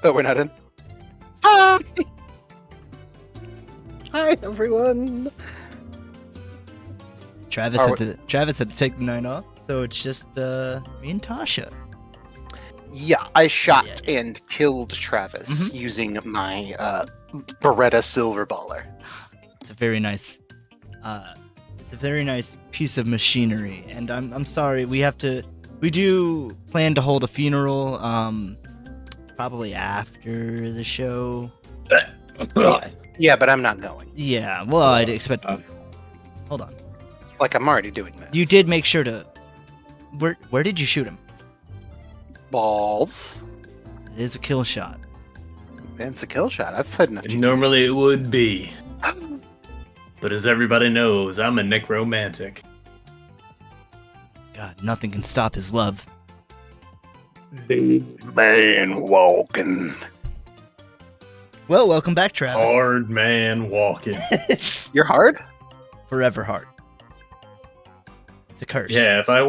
Oh, we're not in? Hi! Hi, everyone! Travis had to take the night off, so it's just me and Tasha. Yeah, I shot and killed Travis using my Beretta Silver Baller. It's a very nice piece of machinery, and I'm sorry we do plan to hold a funeral probably after the show. Yeah, but I'm not going. Yeah, well, I'd expect. Hold on. Like, I'm already doing this. You did make sure to. Where did you shoot him? Balls. It is a kill shot. It's a kill shot. I've played enough. Normally it would be. But as everybody knows, I'm a necromantic. God, nothing can stop his love. Big man walking. Well, welcome back, Travis. Hard man walking. You're hard? Forever hard. It's a curse. Yeah, if I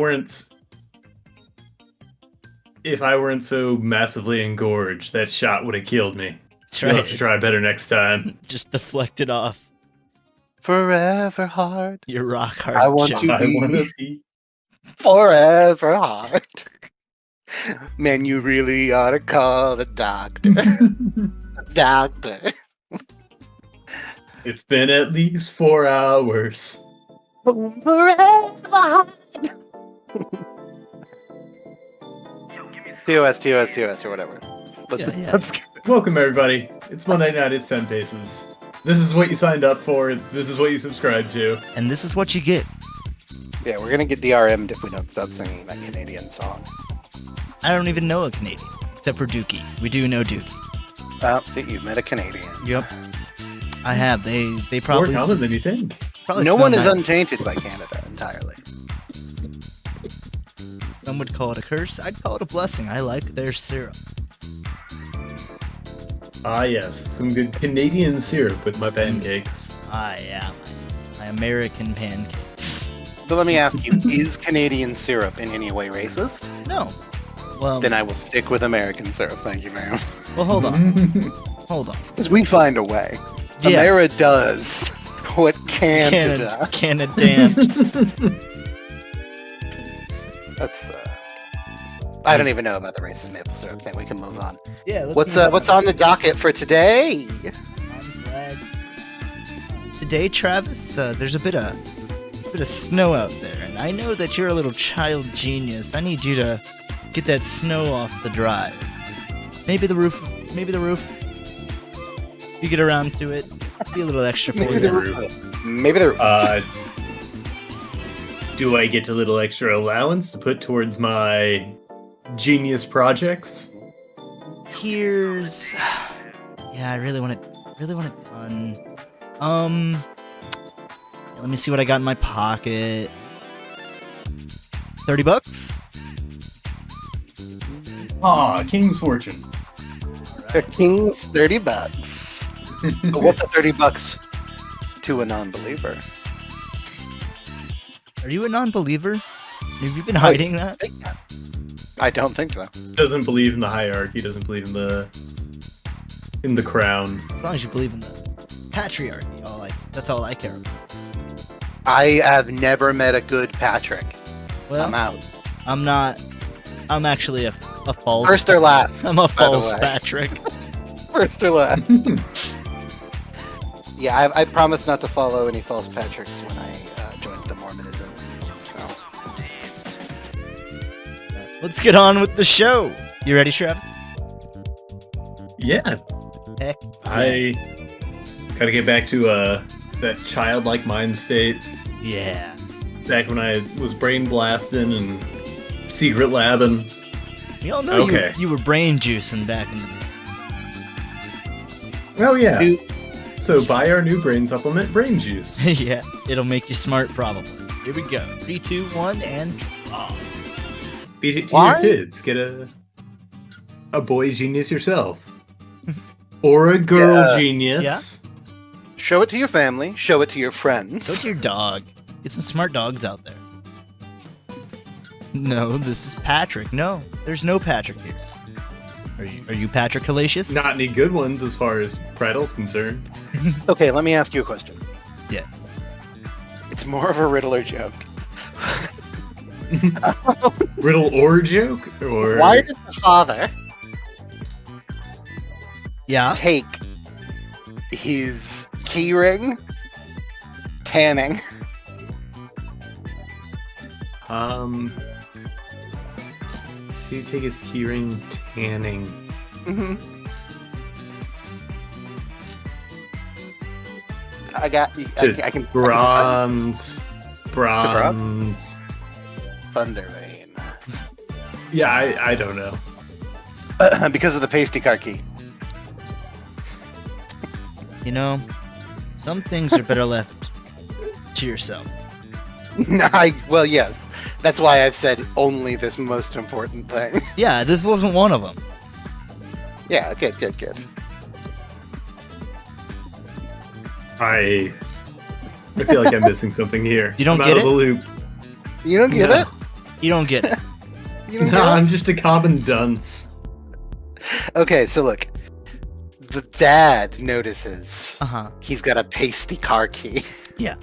weren't so massively engorged, that shot would have killed me. That's You'll right. have to try better next time. Just deflect it off. Forever hard. Your rock hard. I want shot. to I wanna be be forever hard. Man, you really ought to call the doctor. Doctor. It's been at least 4 hours. Forever hard. TOS, or whatever. Yeah. Let's Welcome, everybody. It's Monday night. It's 10 Paces. This is what you signed up for. This is what you subscribed to. And this is what you get. Yeah, we're gonna get DRM'd if we don't stop singing that Canadian song. I don't even know a Canadian, except for Dookie. We do know Dookie. Well, see, you've met a Canadian. Yep. I have. They More probably... common than you think. probably No smell one is nice. untainted by Canada entirely. Some would call it a curse. I'd call it a blessing. I like their syrup. Ah, yes. Some good Canadian syrup with my pancakes. I am. My American pancakes. But let me ask you, is Canadian syrup in any way racist? No. Well, Then I will stick with American syrup, thank you very much. well, hold on. Hold on. Because we find a way. Yeah. America does what Canada. Canadian. That's, I don't even know about the racist maple syrup thing. We can move on. Yeah. Let's What's move what's on the docket for today? I'm glad. Today, Travis, there's a bit of snow out there, and I know that you're a little child genius. I need you to get that snow off the drive. Maybe the roof. If you get around to it, be a little extra for Maybe you. the roof. Maybe the roof. Do I get a little extra allowance to put towards my genius projects? Here's. Yeah, I really want it done. Let me see what I got in my pocket. $30? Ah, King's Fortune. $15's $30. But what's a $30 to a non-believer? Are you a non-believer? Have you been hiding that? I don't think so. Doesn't believe in the hierarchy, doesn't believe in the crown. As long as you believe in the patriarchy, that's all I care about. I have never met a good Patrick. Well, I'm out. I'm not. I'm actually a false. First or last? I'm a by the false way. Patrick. First or last? Yeah, I promise not to follow any false Patricks when I joined the Mormonism. So Let's get on with the show. You ready, Travis? Yeah, Heck. I gotta get back to that childlike mind state. Yeah. Back when I was brain blasting and secret labbing. We all know Okay. you were brain juicing back in the day. Well, yeah. So buy our new brain supplement, Brain Juice. Yeah, it'll make you smart, probably. Here we go. 3, 2, 1, and draw. Beat it to Why? your kids. Get a boy genius yourself. Or a girl Yeah. genius. show it to your family. Show it to your friends. Go to your dog. Get some smart dogs out there. No, this is Patrick. No, there's no Patrick here. Are you Patrick Hellacious? Not any good ones as far as Prattle's concerned. Okay, let me ask you a question. Yes. It's more of a riddle or joke. Riddle or joke? Or Why did the father Yeah. take his keyring tanning? Did he take his keyring tanning? Mm-hmm. I got. I can. Bronze. Thunder Vein. Yeah, I don't know. Because of the pasty car key. You know, some things are better left to yourself. Well, yes. That's why I've said only this most important thing. Yeah, this wasn't one of them. Yeah, good. I feel like I'm missing something here. You don't I'm get out of it? the loop. You don't get No. it? You don't get it. You don't No, get I'm just a common dunce. it? Okay, so look. The dad notices Uh-huh. he's got a pasty car key. Yeah.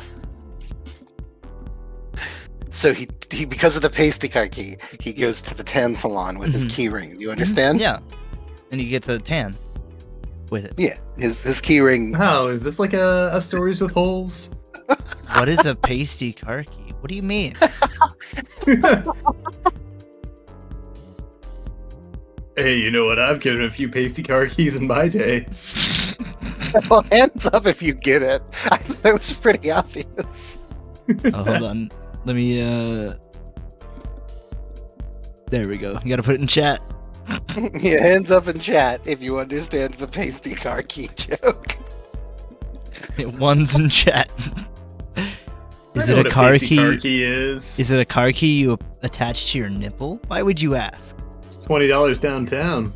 So he because of the pasty car key, he goes to the tan salon with his key ring. Do you understand? Yeah. And you get the tan with it. Yeah. His key ring. How is this like a stories with holes? What is a pasty car key? What do you mean? Hey, you know what? I've given a few pasty car keys in my day. Well, hands up if you get it. I thought it was pretty obvious. Oh, hold on. Let me, There we go. You gotta put it in chat. Yeah, hands up in chat if you understand the pasty car key joke. One's in chat. Is I know it what a car pasty key? car key is. Is it a car key you attach to your nipple? Why would you ask? It's $20 downtown.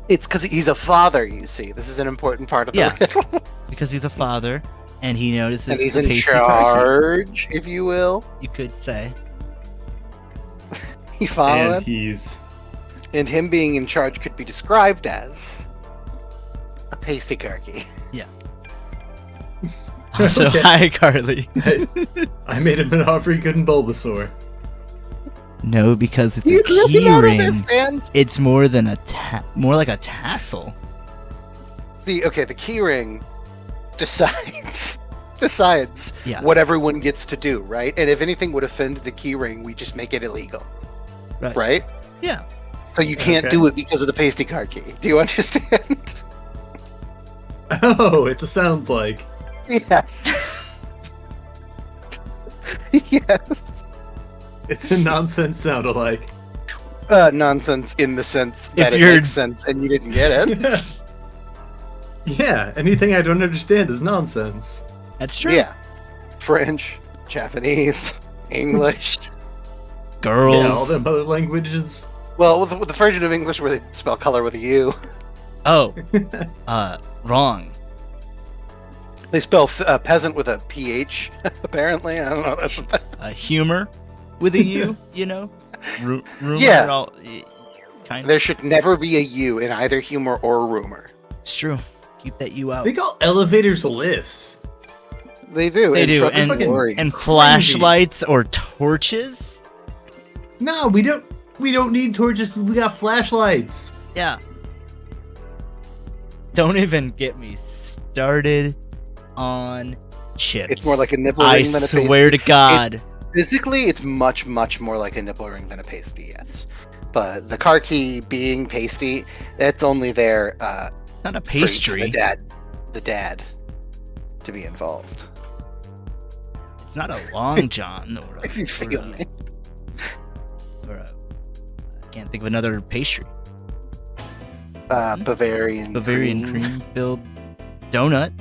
It's because he's a father, you see. This is an important part of the Yeah. riddle. Because he's a father, and he notices And he's the in pasty car charge, if you will. key. You could say. You follow And him? he's And him being in charge could be described as a pasty car key. So Okay. hi, Carly. I made him an offer he couldn't Bulbasaur. No, because it's You a really key not ring. understand? It's more than a more like a tassel. See, okay, the key ring decides Yeah. what everyone gets to do, right? And if anything would offend the key ring, we just make it illegal, Right. right? Yeah. So you can't Okay. do it because of the pasty car key. Do you understand? Oh, it sounds like. Yes. Yes. It's a nonsense sound alike. Nonsense in the sense If that it you're- makes sense and you didn't get it. Yeah, anything I don't understand is nonsense. That's true. Yeah. French, Japanese, English. Girls. Yeah, all them other languages. Well, with the version of English where they spell color with a U. Oh. Wrong. They spell peasant with a PH, apparently. I don't know. That's Humor with a U, you know? Rumor. Yeah. Kind of. There should never be a U in either humor or rumor. It's true. Keep that U out. They call elevators lifts. They do. They and do. trucks And, fucking- lorries. and crazy. flashlights or torches? No, we don't. We don't need torches. We got flashlights. Yeah. Don't even get me started on chips. It's more like a nipple I ring than a pasty. swear to God. Physically, it's much, much more like a nipple ring than a pasty, yes. But the car key being pasty, that's only there It's not a for pastry. the dad to be involved. It's not a long john. Or If you feel me. I can't think of another pastry. Bavarian Bavarian cream-filled donut.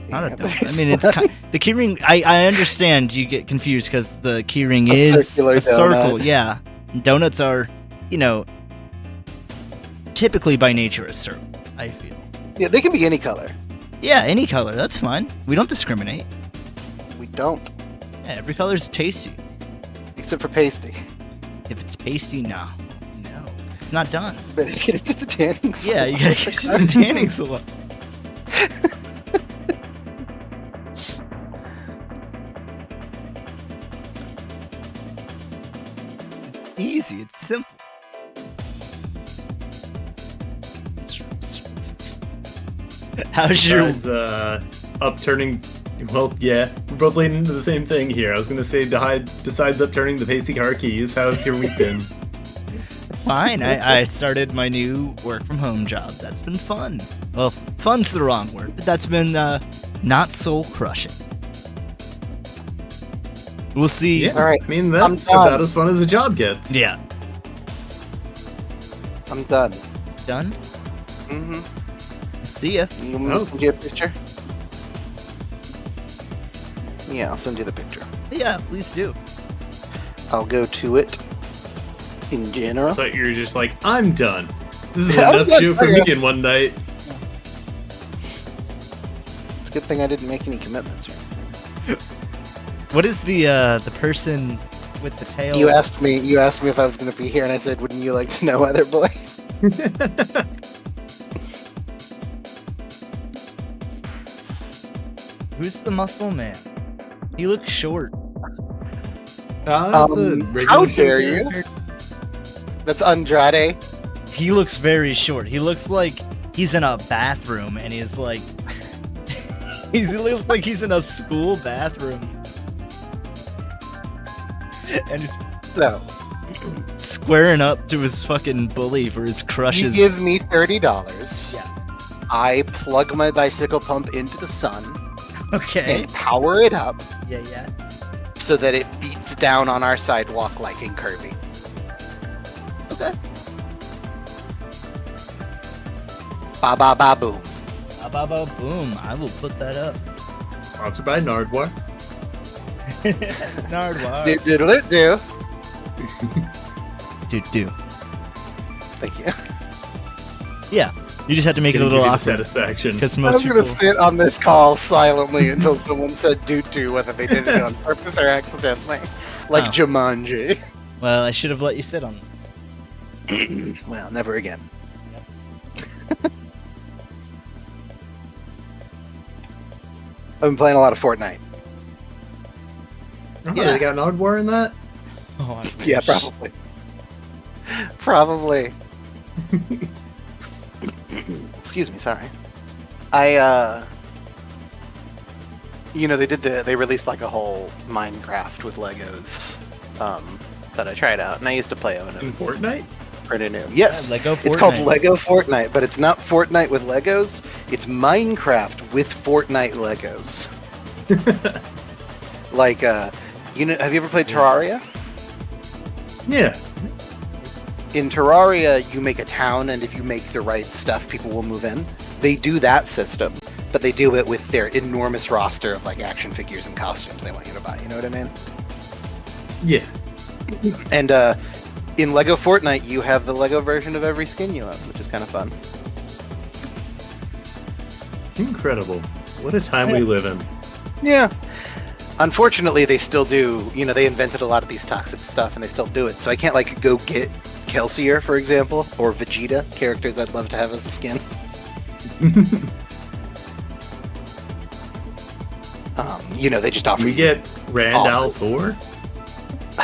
Not a Yeah, donut. I mean, it's kind the keyring. I understand you get confused because the keyring A is circular a circle. donut. Yeah, and donuts are, typically by nature a circle. I feel. Yeah, they can be any color. Yeah, any color. That's fine. We don't discriminate. We don't, Yeah, every color's tasty. except for pasty. If it's pasty, no. It's not done. Better get it to the tanning salon. Yeah, you gotta get to the tanning salon. It's easy. It's simple. How's your... Besides, upturning... Well, yeah, we're both leading into the same thing here. I was gonna say, besides upturning the pasty car keys, how's your week been? Fine. I started my new work-from-home job. That's been fun. Well, fun's the wrong word, but that's been not soul-crushing. We'll see. Yeah, All right, I mean, that's I'm done. about as fun as a job gets. Yeah. I'm done. Done? Mm-hmm. See ya. You want me to send you a picture? Yeah, I'll send you the picture. Yeah, please do. I'll go to it in general. But you're just like, I'm done. This is Yeah, enough I'm show for done. me in one night. It's a good thing I didn't make any commitments. Right? What is the person with the tail? You asked me if I was going to be here, and I said, "Wouldn't you like to know, other boy?" Who's the muscle man? He looks short. That's a regular how show dare you? character. That's Andrade. He looks very short. He looks like he's in a bathroom and he's like... he looks like he's in a school bathroom. And he's No, squaring up to his fucking bully for his you crushes. give me $30. Yeah. I plug my bicycle pump into the sun Okay. and power it up Yeah, yeah. so that it beats down on our sidewalk like in Kirby. Okay. Ba ba ba boom. Ba ba ba boom. I will put that up. Sponsored by Nardwar. Nardwar. Do do do do. Do. Thank you. Yeah. You just have to make it a Gonna little give you the awkward. satisfaction. Because I most was people... gonna sit on this call silently until someone said "doot doo," whether they did it on purpose or accidentally, like Oh. Jumanji. Well, I should have let you sit on them. Well, never again. I've been playing a lot of Fortnite. Oh, Yeah. they got Nardwar in that? Oh, I Yeah, wish. probably. Probably. Excuse me, sorry. They released like a whole Minecraft with Legos that I tried out, and I used to play on it. In Fortnite? Pretty new. Yes, Yeah, Lego it's called Fortnite. Lego Fortnite, but it's not Fortnite with Legos. It's Minecraft with Fortnite Legos. Like, have you ever played Terraria? Yeah. In Terraria, you make a town, and if you make the right stuff, people will move in. They do that system, but they do it with their enormous roster of like action figures and costumes they want you to buy. You know what I mean? Yeah. And in Lego Fortnite, you have the Lego version of every skin you own, which is kind of fun. Incredible. What a time we live in. Yeah. Unfortunately, they still do. They invented a lot of these toxic stuff, and they still do it. So I can't like go get Kelsier, for example, or Vegeta, characters I'd love to have as the skin. They just offer. We get Randall Awful. Thor?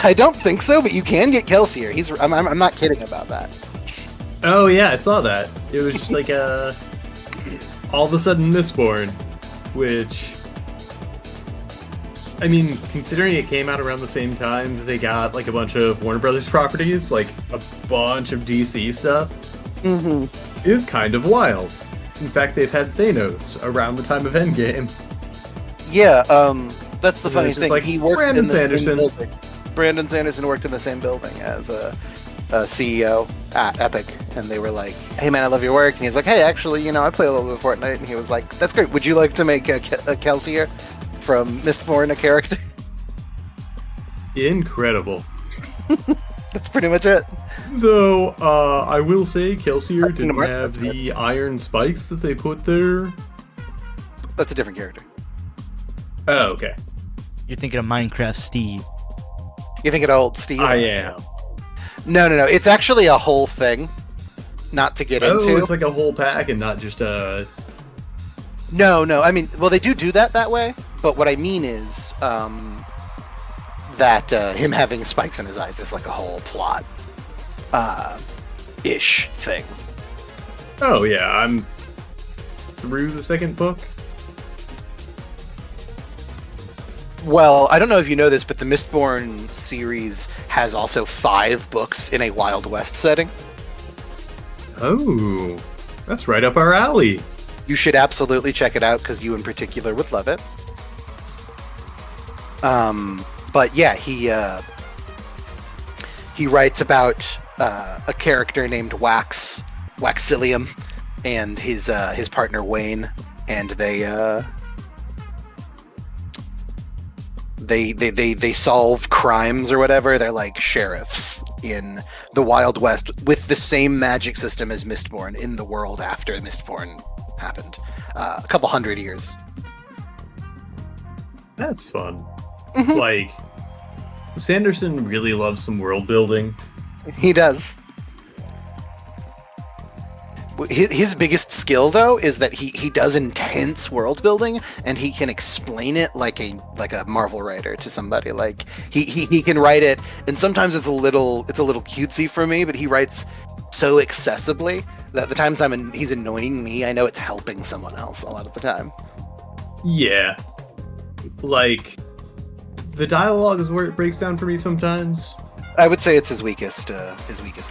I don't think so, but you can get Kelsier. I'm not kidding about that. Oh yeah, I saw that. It was just like all of a sudden Mistborn, which, I mean, considering it came out around the same time that they got like a bunch of Warner Brothers properties, like a bunch of DC stuff, is kind of wild. In fact, they've had Thanos around the time of Endgame. Yeah, that's the And funny it's just thing. like, He worked Brandon in the same Sanderson. building. Brandon Sanderson worked in the same building as a CEO at Epic, and they were like, "Hey man, I love your work." And he's like, "Hey, actually, I play a little bit of Fortnite." And he was like, "That's great. Would you like to make a Kelsier from Mistborn a character?" Incredible. That's pretty much it. Though, I will say Kelsier didn't Mark, have that's the iron spikes that they put there. That's a different character. Oh, okay. You're thinking of Minecraft Steve. You think of old Steve? I am. No. It's actually a whole thing. not to get Oh, into. it's like a whole pack and not just No. I mean, well, they do that way, but what I mean is that him having spikes in his eyes is like a whole plot ish thing. Oh yeah, I'm through the second book. Well, I don't know if you know this, but the Mistborn series has also 5 books in a Wild West setting. Oh, that's right up our alley. You should absolutely check it out because you in particular would love it. But yeah, he writes about a character named Waxilium, and his partner Wayne, and they solve crimes or whatever. They're like sheriffs in the Wild West with the same magic system as Mistborn in the world after Mistborn happened, a couple hundred years. That's fun. Mhm. Like, Sanderson really loves some world building. He does. His biggest skill, though, is that he does intense world building, and he can explain it like a Marvel writer to somebody. Like he can write it, and sometimes it's a little cutesy for me, but he writes so accessibly that the times he's annoying me, I know it's helping someone else a lot of the time. Yeah. Like, the dialogue is where it breaks down for me sometimes. I would say it's his weakest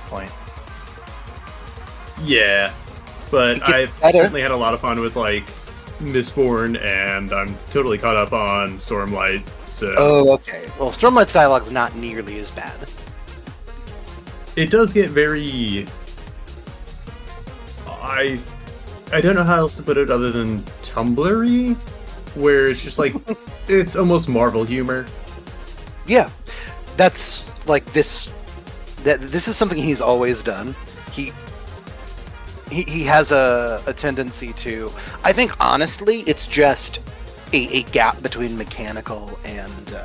point. Yeah, but I've better. certainly had a lot of fun with, like, Mistborn, and I'm totally caught up on Stormlight, so... Oh, okay. Well, Stormlight's dialogue's not nearly as bad. It does get very... I don't know how else to put it other than Tumblr-y, where it's just like, it's almost Marvel humor. Yeah, that's like this. This is something he's always done. He has a tendency to. I think honestly, it's just a gap between mechanical and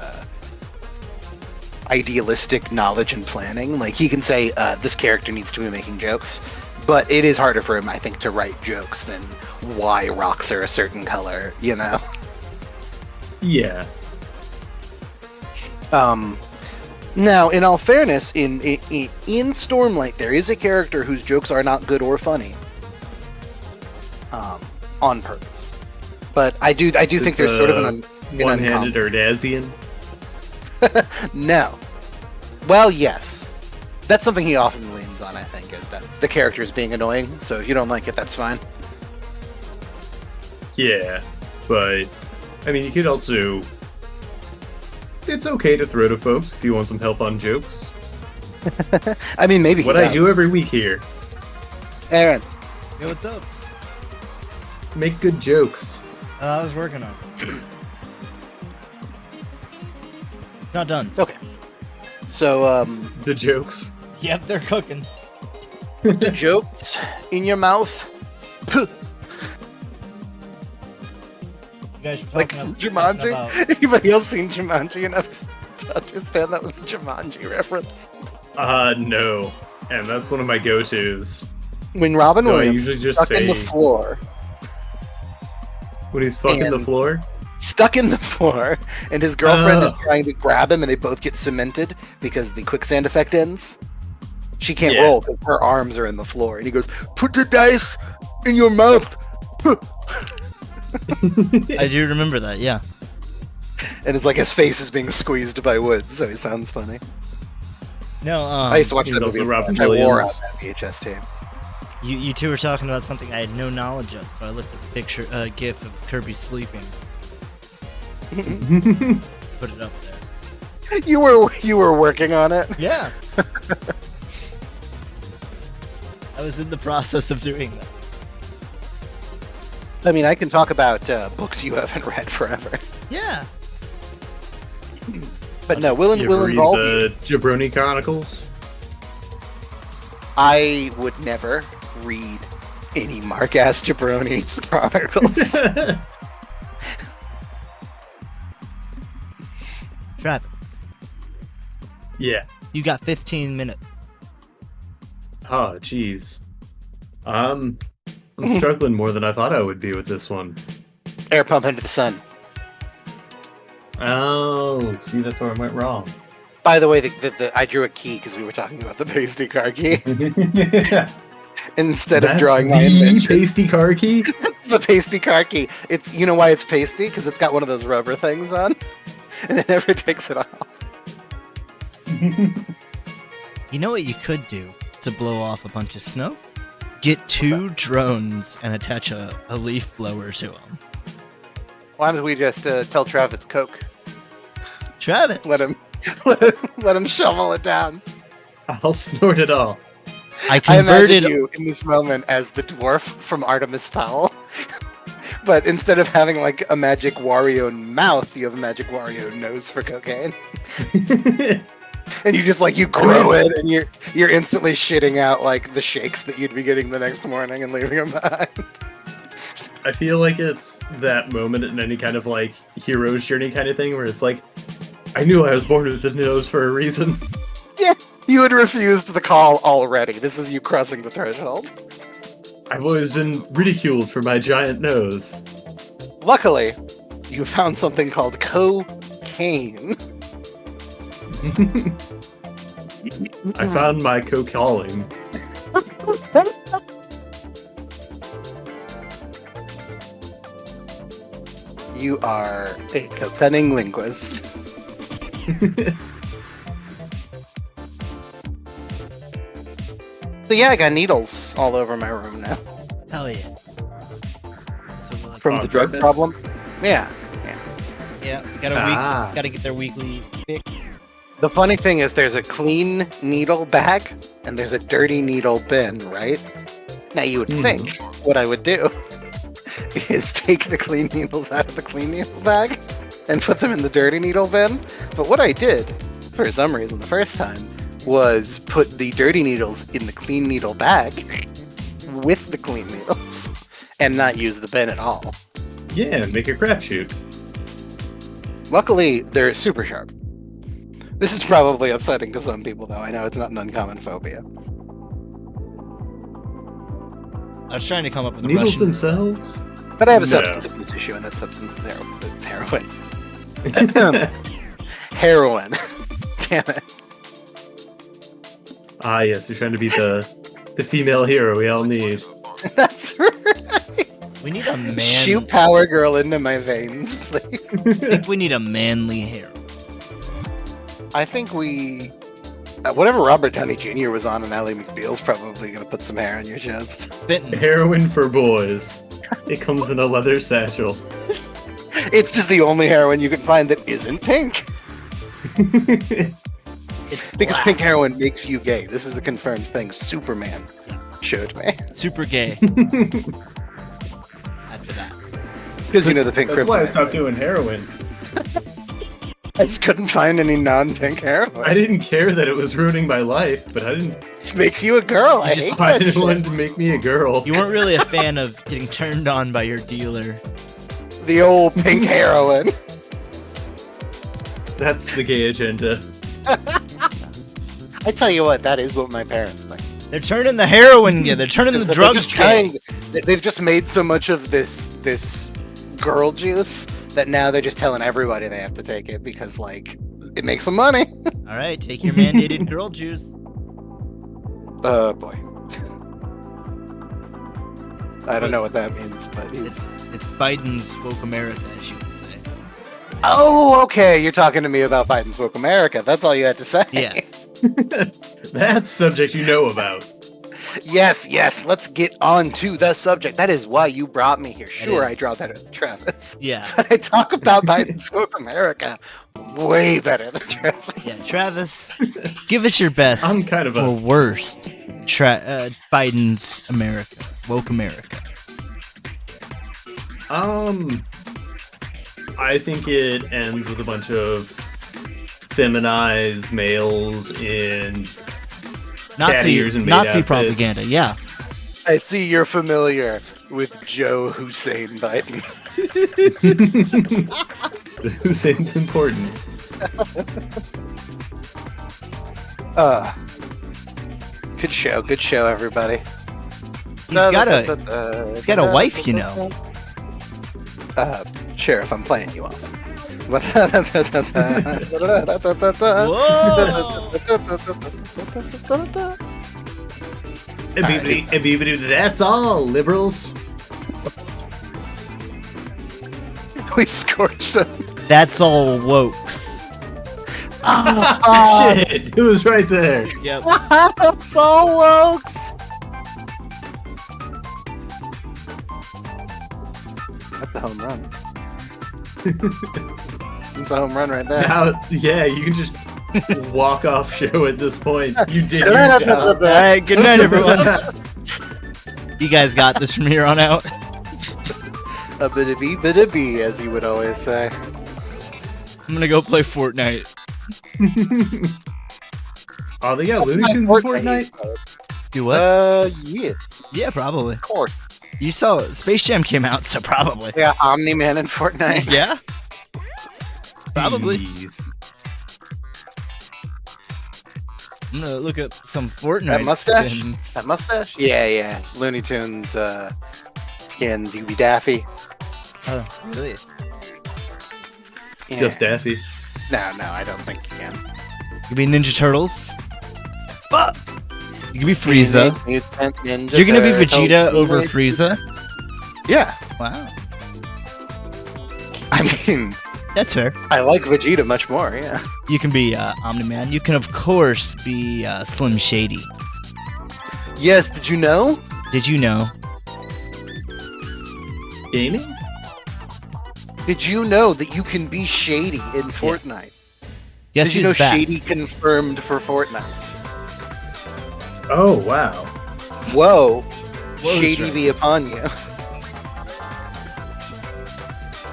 idealistic knowledge and planning. Like he can say this character needs to be making jokes, but it is harder for him, I think, to write jokes than why rocks are a certain color. You know. Yeah. Now, in all fairness, in Stormlight, there is a character whose jokes are not good or funny, on purpose. But I do think there's sort of an one-handed Erdazian. No. Well, yes. That's something he often leans on, I think, is that the character is being annoying. So if you don't like it, that's fine. Yeah, but I mean, you could also. It's okay to throw to folks if you want some help on jokes. I mean, maybe it's what I do every week here. Aaron. Yo, what's up? Make good jokes. I was working on it. It's not done. Okay. So, The jokes. Yep, they're cooking. the jokes in your mouth. Puh. You guys should Like talk from about- Jumanji? Anybody else seen Jumanji enough to understand that was a Jumanji reference? No. And that's one of my go-tos. When Robin So I Williams usually just stuck in the say- floor, When he's fucking the And- floor. stuck in the floor, and his girlfriend is Oh. trying to grab him, and they both get cemented because the quicksand effect ends. She can't Yeah. roll because her arms are in the floor, and he goes, "Put the dice in your mouth," I do remember that, yeah. and it's like his face is being squeezed by wood, so he sounds funny. No, I used to watch He's that also movie. Robin I wore Williams. out that VHS tape. you two were talking about something I had no knowledge of, so I looked at the picture, gif of Kirby sleeping. Put it up there. You were working on it. Yeah. I was in the process of doing that. I mean, I can talk about books you haven't read forever, Yeah. but no, we'll You ever read involve the you. Jabroni Chronicles? I would never read any Mark-ass Jabroni's Chronicles. Travis, Yeah. you got 15 minutes. Oh, jeez. I'm struggling more than I thought I would be with this one. Air pump into the sun. Oh, see, that's where I went wrong. By the way, I drew a key because we were talking about the pasty car key instead of drawing my invention. Pasty car key? The pasty car key. It's, you know why it's pasty? Because it's got one of those rubber things on, and it never takes it off. You know what you could do to blow off a bunch of snow? Get 2 drones and attach a leaf blower to them. Why don't we just tell Travis Coke? Travis! Let him shovel it down. I'll snort it all. I I converted... imagine you in this moment as the dwarf from Artemis Fowl. But instead of having like a magic Wario mouth, you have a magic Wario nose for cocaine. And you just like, you grow it and you're instantly shitting out like the shakes that you'd be getting the next morning and leaving them behind. I feel like it's that moment in any kind of like hero's journey kind of thing where it's like, I knew I was born with the nose for a reason. Yeah, you had refused the call already. This is you crossing the threshold. I've always been ridiculed for my giant nose. Luckily, you found something called cocaine. I found my co-calling. You are a co-cunning linguist. So yeah, I got needles all over my room now. Hell yeah. So we're like, From the drug purpose? problem? Yeah. yeah, gotta get their weekly pick. The funny thing is there's a clean needle bag and there's a dirty needle bin, right? Now you would think what I would do is take the clean needles out of the clean needle bag and put them in the dirty needle bin. But what I did, for some reason, the first time, was put the dirty needles in the clean needle bag with the clean needles and not use the bin at all. Yeah, make a crapshoot. Luckily, they're super sharp. This is probably upsetting to some people, though. I know it's not an uncommon phobia. I was trying to come up with a Needles Russian... themselves? But I have a No. substance abuse issue, and that substance is heroin. It's heroin. Heroin. Damn it. Ah, yes, you're trying to be the female hero we all need. That's right. We need a man... Shoot Power Girl into my veins, please. I think we need a manly hero. I think we... whatever Robert Downey Jr. was on and Ally McBeal's probably going to put some hair on your chest. Fitting. Heroin for boys. It comes in a leather satchel. It's just the only heroin you can find that isn't pink. It's Because black. pink heroin makes you gay. This is a confirmed thing Superman showed me. Super gay. After that. Because you know the pink That's why I kryptonite. stopped doing heroin. I just couldn't find any non-pink heroin. I didn't care that it was ruining my life, but I didn't This makes you a girl. I hate that find anyone shit. to make me a girl. You weren't really a fan of getting turned on by your dealer. The old pink heroin. That's the gay agenda. I tell you what, that is what my parents think. They're turning the heroin gay. They're turning the They're drugs just gay. they've just made so much of this girl juice that now they're just telling everybody they have to take it because, like, it makes them money. All right, take your mandated girl juice. Boy. I don't know what that means, but It's Biden's woke America, as you would say. Oh, okay. You're talking to me about Biden's woke America. That's all you had to say. Yeah. That's subject you know about. Yes. Let's get on to the subject. That is why you brought me here. Sure, is. I draw better than Travis. Yeah. But I talk about Biden's woke America way better than Travis. Yeah, Travis, give us your best I'm kind of or a worst Biden's America, woke America. I think it ends with a bunch of feminized males in cat ears and maid Nazi outfits. propaganda, yeah. I see you're familiar with Joe Hussein Biden. Hussein's important. Good show, everybody. He's got a wife, you know. Sheriff, I'm playing you off. That's all, liberals. We scorched him. That's all wokes. Shit, it was right there. Yep. That's all wokes. That's a home run. It's a home run right there. Now, yeah, you can just walk off show at this point. You did your job. All right, good night, everyone. You guys got this from here on out. A bit of bee, as you would always say. I'm gonna go play Fortnite. Oh, they got That's Looney my Tunes in Fortnite. Fortnite? Do what? Yeah, Yeah, probably. of course. You saw Space Jam came out, so probably. Yeah, Omni-Man in Fortnite. Yeah. Probably. Jeez. I'm gonna look up some Fortnite That mustache? skins. That mustache? Yeah. Looney Tunes skins. You be Daffy. Oh, really? Yeah. Just Daffy. No, I don't think you can. You could be Ninja Turtles. Fuck. You could be Frieza. Mutant Ninja You're gonna be Turtle. Vegeta over Frieza. Yeah. Wow, I mean, that's fair. I like Vegeta much more, yeah. You can be Omni-Man. You can, of course, be Slim Shady. Yes, did you know? Did you know? Gaming? Did you know that you can be Shady in Fortnite? Guess Did you who's know back? Shady confirmed for Fortnite? Oh, wow. Whoa. Whoa, Shady sir. be upon you.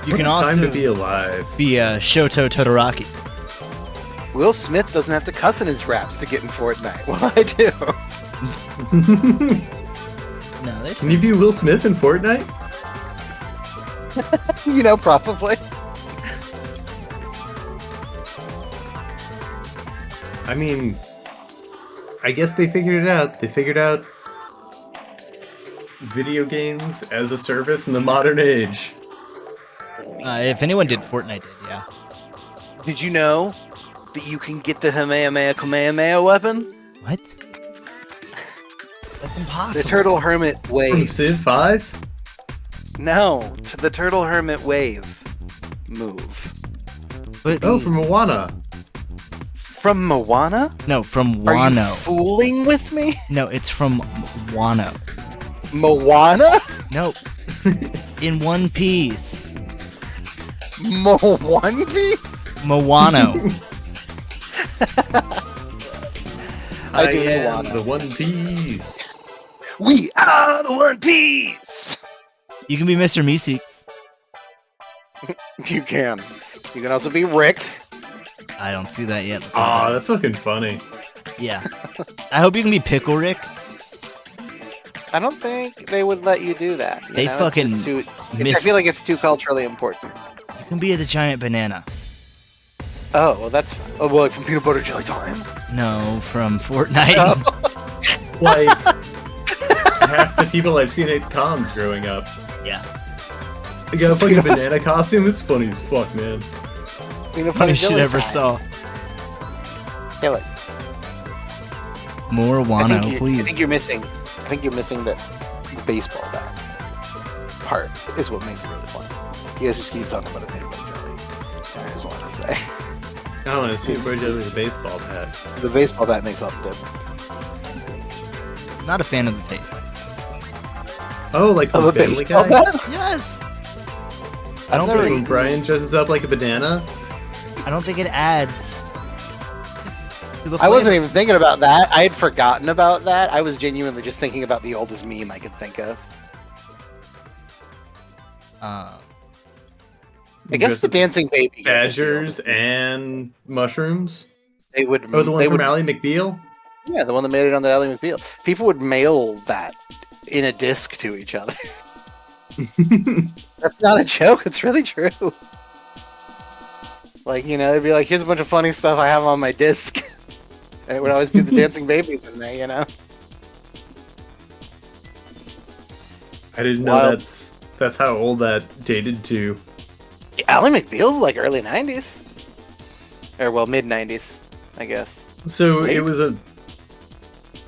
You can What a time also to be alive. be Shoto Todoroki. Will Smith doesn't have to cuss in his raps to get in Fortnite. Well, I do. No, that's Can you be Will Smith in Fortnite? You know, probably. I mean, I guess they figured it out. They figured out video games as a service in the modern age. if anyone did, Fortnite did. Yeah. Did you know that you can get the Kamehameha weapon? What? That's impossible. The Turtle Hermit From wave. Civ 5? No, to the Turtle Hermit wave move. But, Oh, from Moana. From Moana? no, from Are you Wano. fooling with me? No, it's from Wano. Moana? No. In One Piece. One Piece? Moano. I do know am Wano. the One Piece. We are the One Piece! You can be Mr. Meeseeks. You can. You can also be Rick. I don't see that yet. Aw, that's looking funny. Yeah. I hope you can be Pickle Rick. I don't think they would let you do that. You They know? It's fucking just too, I miss- feel like it's too culturally important. You can be the giant banana. Oh, well, that's... Oh, well, like from Peanut Butter Jelly Time. No, from Fortnite. Oh. Like, half the people I've seen at cons growing up. Yeah. They got a fucking banana costume. It's funny as fuck, man. Peanut Butter Funniest shit Jelly ever Time. saw. Yeah, like, More I Wano, think please. I think you're missing the baseball bat part is what makes it really fun. You guys just keep talking about the Peanut Butter Jelly. I just wanted to say. Oh, and it's Peanut Butter Jelly with a baseball bat. The baseball bat makes all the difference. Not a fan of the taste. Oh, like Of from a Family baseball Guy? bat? Yes. I've I don't never think When eaten- Brian dresses up like a banana? I don't think it adds to the I wasn't flavor. even thinking about that. I had forgotten about that. I was genuinely just thinking about the oldest meme I could think of. I guess Dress the up dancing baby. Badgers and mushrooms? They would. Oh, the one they from would, Ally McBeal? Yeah, the one that made it on the Ally McBeal. People would mail that in a disc to each other. That's not a joke. It's really true. Like, you know, they'd be like, "Here's a bunch of funny stuff I have on my disc," and it would always be the dancing babies in there. You know. I didn't know Wild. that's how old that dated to. Ally McBeal's like early 90s. Or, well, mid 90s, I guess. So Late?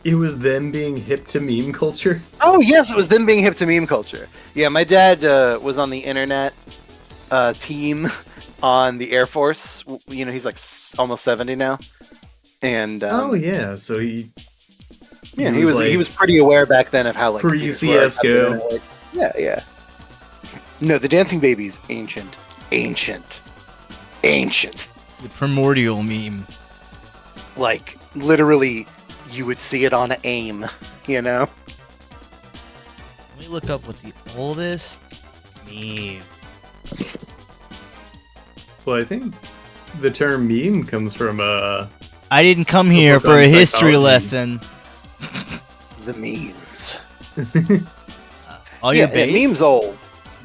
it was them being hip to meme culture. Oh, yes, it was them being hip to meme culture. Yeah, my dad was on the internet team on the Air Force. You know, he's like almost 70 now. And Oh yeah, so he he was pretty aware back then of how like pre-CS:GO. Yeah. No, the dancing baby's ancient. The primordial meme. Like literally, you would see it on AIM. You know. Let me look up what the oldest meme. Well, I think the term meme comes from I didn't come here book for on a history psychology. lesson. The memes. All your base? memes old,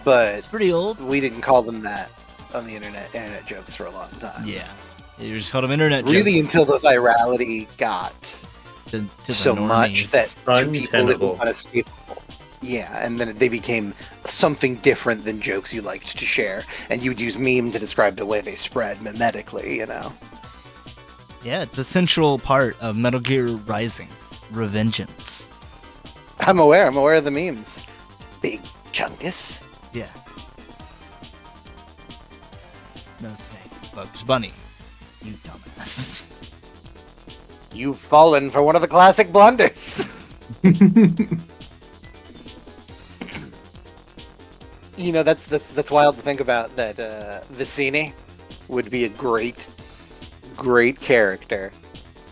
but It's pretty old. we didn't call them that on the internet jokes for a long time. Yeah. You just called them internet Really, jokes. until the virality got To the so much normies. that to people it was Untenable. unescapable. Yeah, and then they became something different than jokes you liked to share, and you would use meme to describe the way they spread mimetically, you know. Yeah, it's a central part of Metal Gear Rising. Revengeance. I'm aware of the memes. Big Chungus. Yeah. No snake. Bugs Bunny. You dumbass. You've fallen for one of the classic blunders. You know, that's wild to think about, that Vicini would be a great character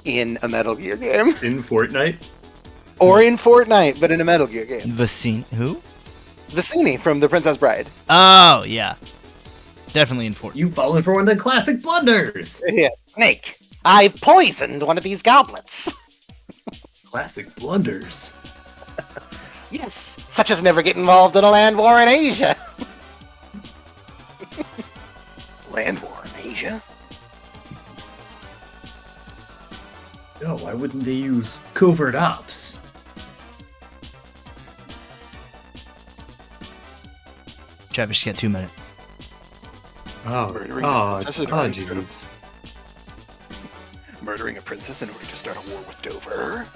in a Metal Gear game. In Fortnite. Or in Fortnite, but in a Metal Gear game. Vicine. Who? Vicini from The Princess Bride. Oh, yeah. Definitely in Fortnite. You've fallen for one of the classic blunders. Yeah. Snake, I've poisoned one of these goblets. Classic blunders. Yes, such as never get involved in a land war in Asia. Land war in Asia? No, why wouldn't they use covert ops? Travis, you got 2 minutes. Oh, Murdering princesses are pretty jeez. Murdering a princess in order to start a war with Dover.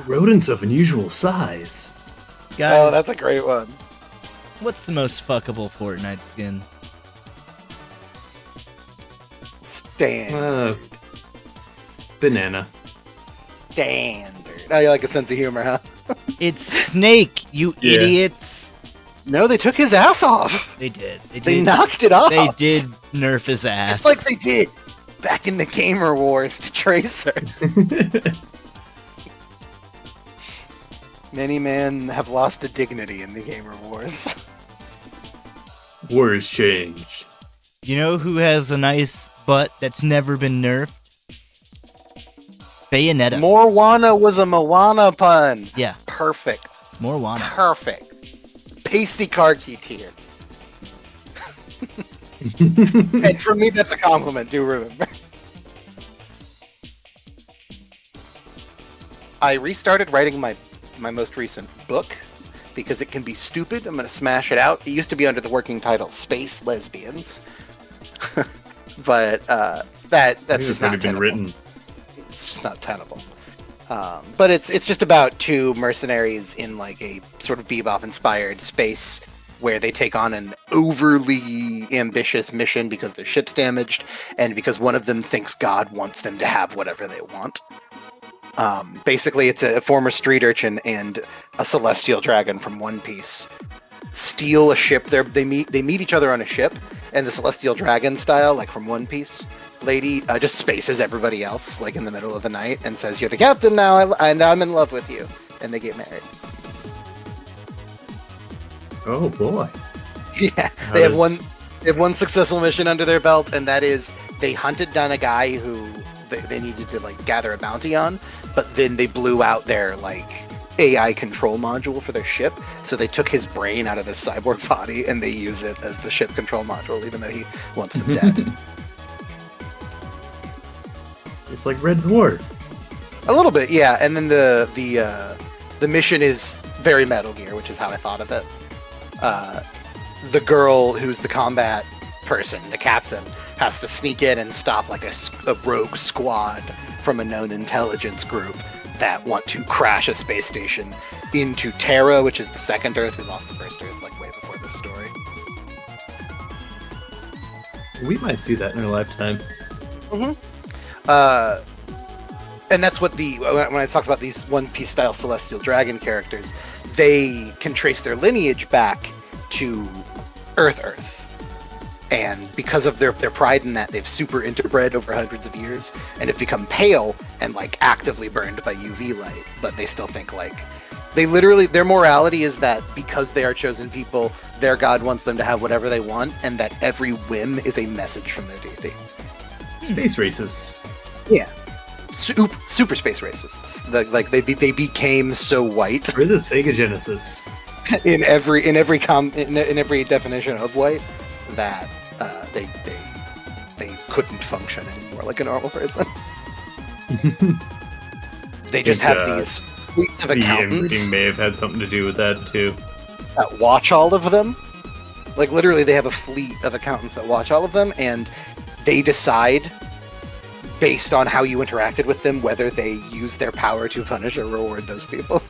Rodents of unusual size. Guys, Oh, that's a great one. what's the most fuckable Fortnite skin? Standard. Banana. Oh, you like a sense of humor, huh? It's Snake, you Yeah. idiots. No, they took his ass off. They did. They knocked it off. They did nerf his ass. Just like they did back in the Gamer Wars to Tracer. Many men have lost a dignity in the Gamer Wars. Wars changed. You know who has a nice butt that's never been nerfed? Bayonetta. Moana was a Moana pun. Yeah, Perfect. Moana. Perfect. Pasty Karki tier. And for me, that's a compliment, do remember. I restarted writing my most recent book because it can be stupid. I'm going to smash it out. It used to be under the working title Space Lesbians. But that's just not been tenable. written. It's just not tenable. But it's just about two mercenaries in like a sort of bebop-inspired space where they take on an overly ambitious mission because their ship's damaged, and because one of them thinks God wants them to have whatever they want. Basically, it's a former street urchin and a celestial dragon from One Piece steal a ship. They meet each other on a ship, and the celestial dragon style, like from One Piece, lady just spaces everybody else like in the middle of the night and says, "You're the captain now, and I'm in love with you," and they get married. Oh boy. Yeah, they have one successful mission under their belt, and that is they hunted down a guy who they needed to like gather a bounty on, but then they blew out their like AI control module for their ship, so they took his brain out of his cyborg body and they use it as the ship control module, even though he wants them dead. It's like Red Dwarf. A little bit, yeah. And then the mission is very Metal Gear, which is how I thought of it. The girl who's the combat person, the captain, has to sneak in and stop like a rogue squad from a known intelligence group that want to crash a space station into Terra, which is the second Earth. We lost the first Earth like way before this story. We might see that in our lifetime. And that's what when I talked about these One Piece style Celestial Dragon characters, they can trace their lineage back to Earth. And because of their pride in that, they've super interbred over hundreds of years and have become pale and like actively burned by UV light. But they still think like their morality is that because they are chosen people, their god wants them to have whatever they want, and that every whim is a message from their deity. Space racists. Yeah. Super space racists. They became so white. We're the Sega Genesis. in every definition of white that they couldn't function anymore like a normal person. They just have these fleets of accountants. The inbreeding may have had something to do with that too. That watch all of them. Like literally, they have a fleet of accountants that watch all of them, and they decide based on how you interacted with them whether they use their power to punish or reward those people.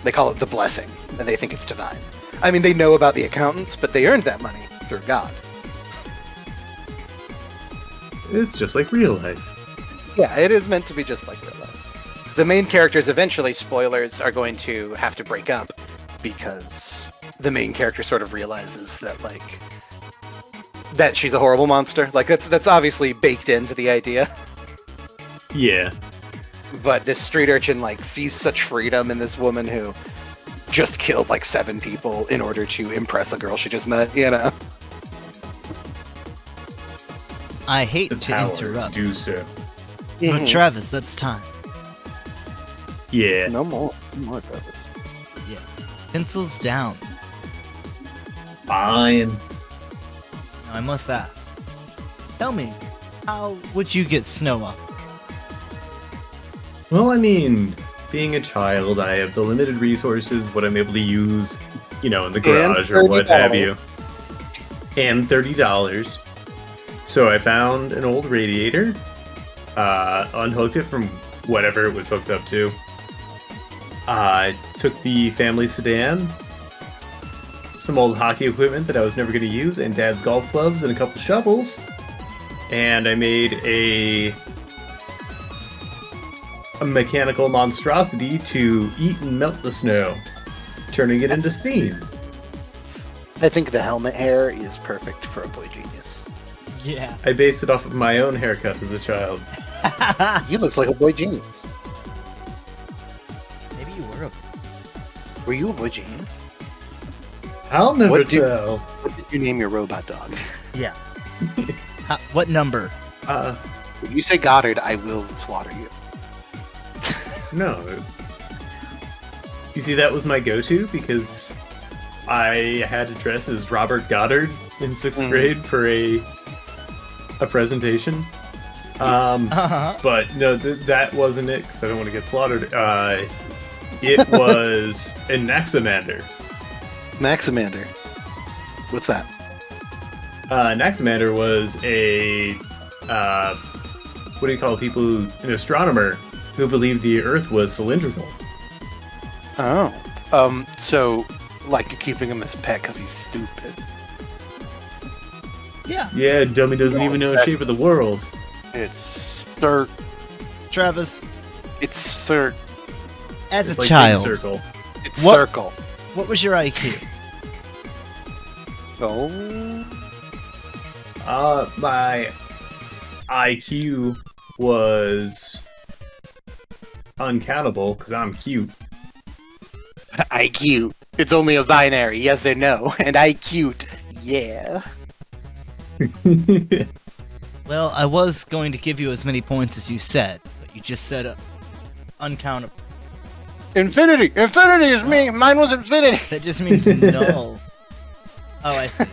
They call it the blessing, and they think it's divine. I mean, they know about the accountants, but they earned that money through God. It's just like real life. Yeah, it is meant to be just like real life. The main characters eventually, spoilers, are going to have to break up because the main character sort of realizes that, like, that she's a horrible monster. Like, that's obviously baked into the idea. Yeah. But this street urchin, like, sees such freedom in this woman who just killed, like, 7 people in order to impress a girl she just met, you know? I hate The to power interrupt, to do so. but Travis, that's time. Yeah. No more Travis. Yeah. Pencils down. Fine. Now I must ask. Tell me, how would you get snow up? Well, I mean, being a child, I have the limited resources, what I'm able to use, in the garage or what have you. And $30. So I found an old radiator, unhooked it from whatever it was hooked up to. I took the family sedan, some old hockey equipment that I was never going to use, and Dad's golf clubs and a couple shovels. And I made a mechanical monstrosity to eat and melt the snow, turning it into steam. I think the helmet hair is perfect for a boy genius. Yeah. I based it off of my own haircut as a child. You look like a boy genius. Maybe you were a... Were you a boy genius? I'll never What do- tell. What did you name your robot dog? Yeah. What number? If you say Goddard, I will slaughter you. No. You see, that was my go-to because I had to dress as Robert Goddard in 6th grade for a presentation. But no, that wasn't it because I don't want to get slaughtered. It was a Naxamander. Maximander. What's that? Naxamander was a what do you call people an astronomer who believed the Earth was cylindrical. Oh. So, like, you're keeping him as a pet because he's stupid. Yeah. Yeah, dummy doesn't even know the shape of the world. It's Travis, It's as It's a like child, Big Circle. It's What? circle. what was your IQ? Oh. My IQ was uncountable because I'm cute. IQ. It's only a binary, yes or no. And I cute. Yeah. Well, I was going to give you as many points as you said, but you just said uncountable. Infinity! Infinity is me! Mine was infinity! That just means null. Oh, I see.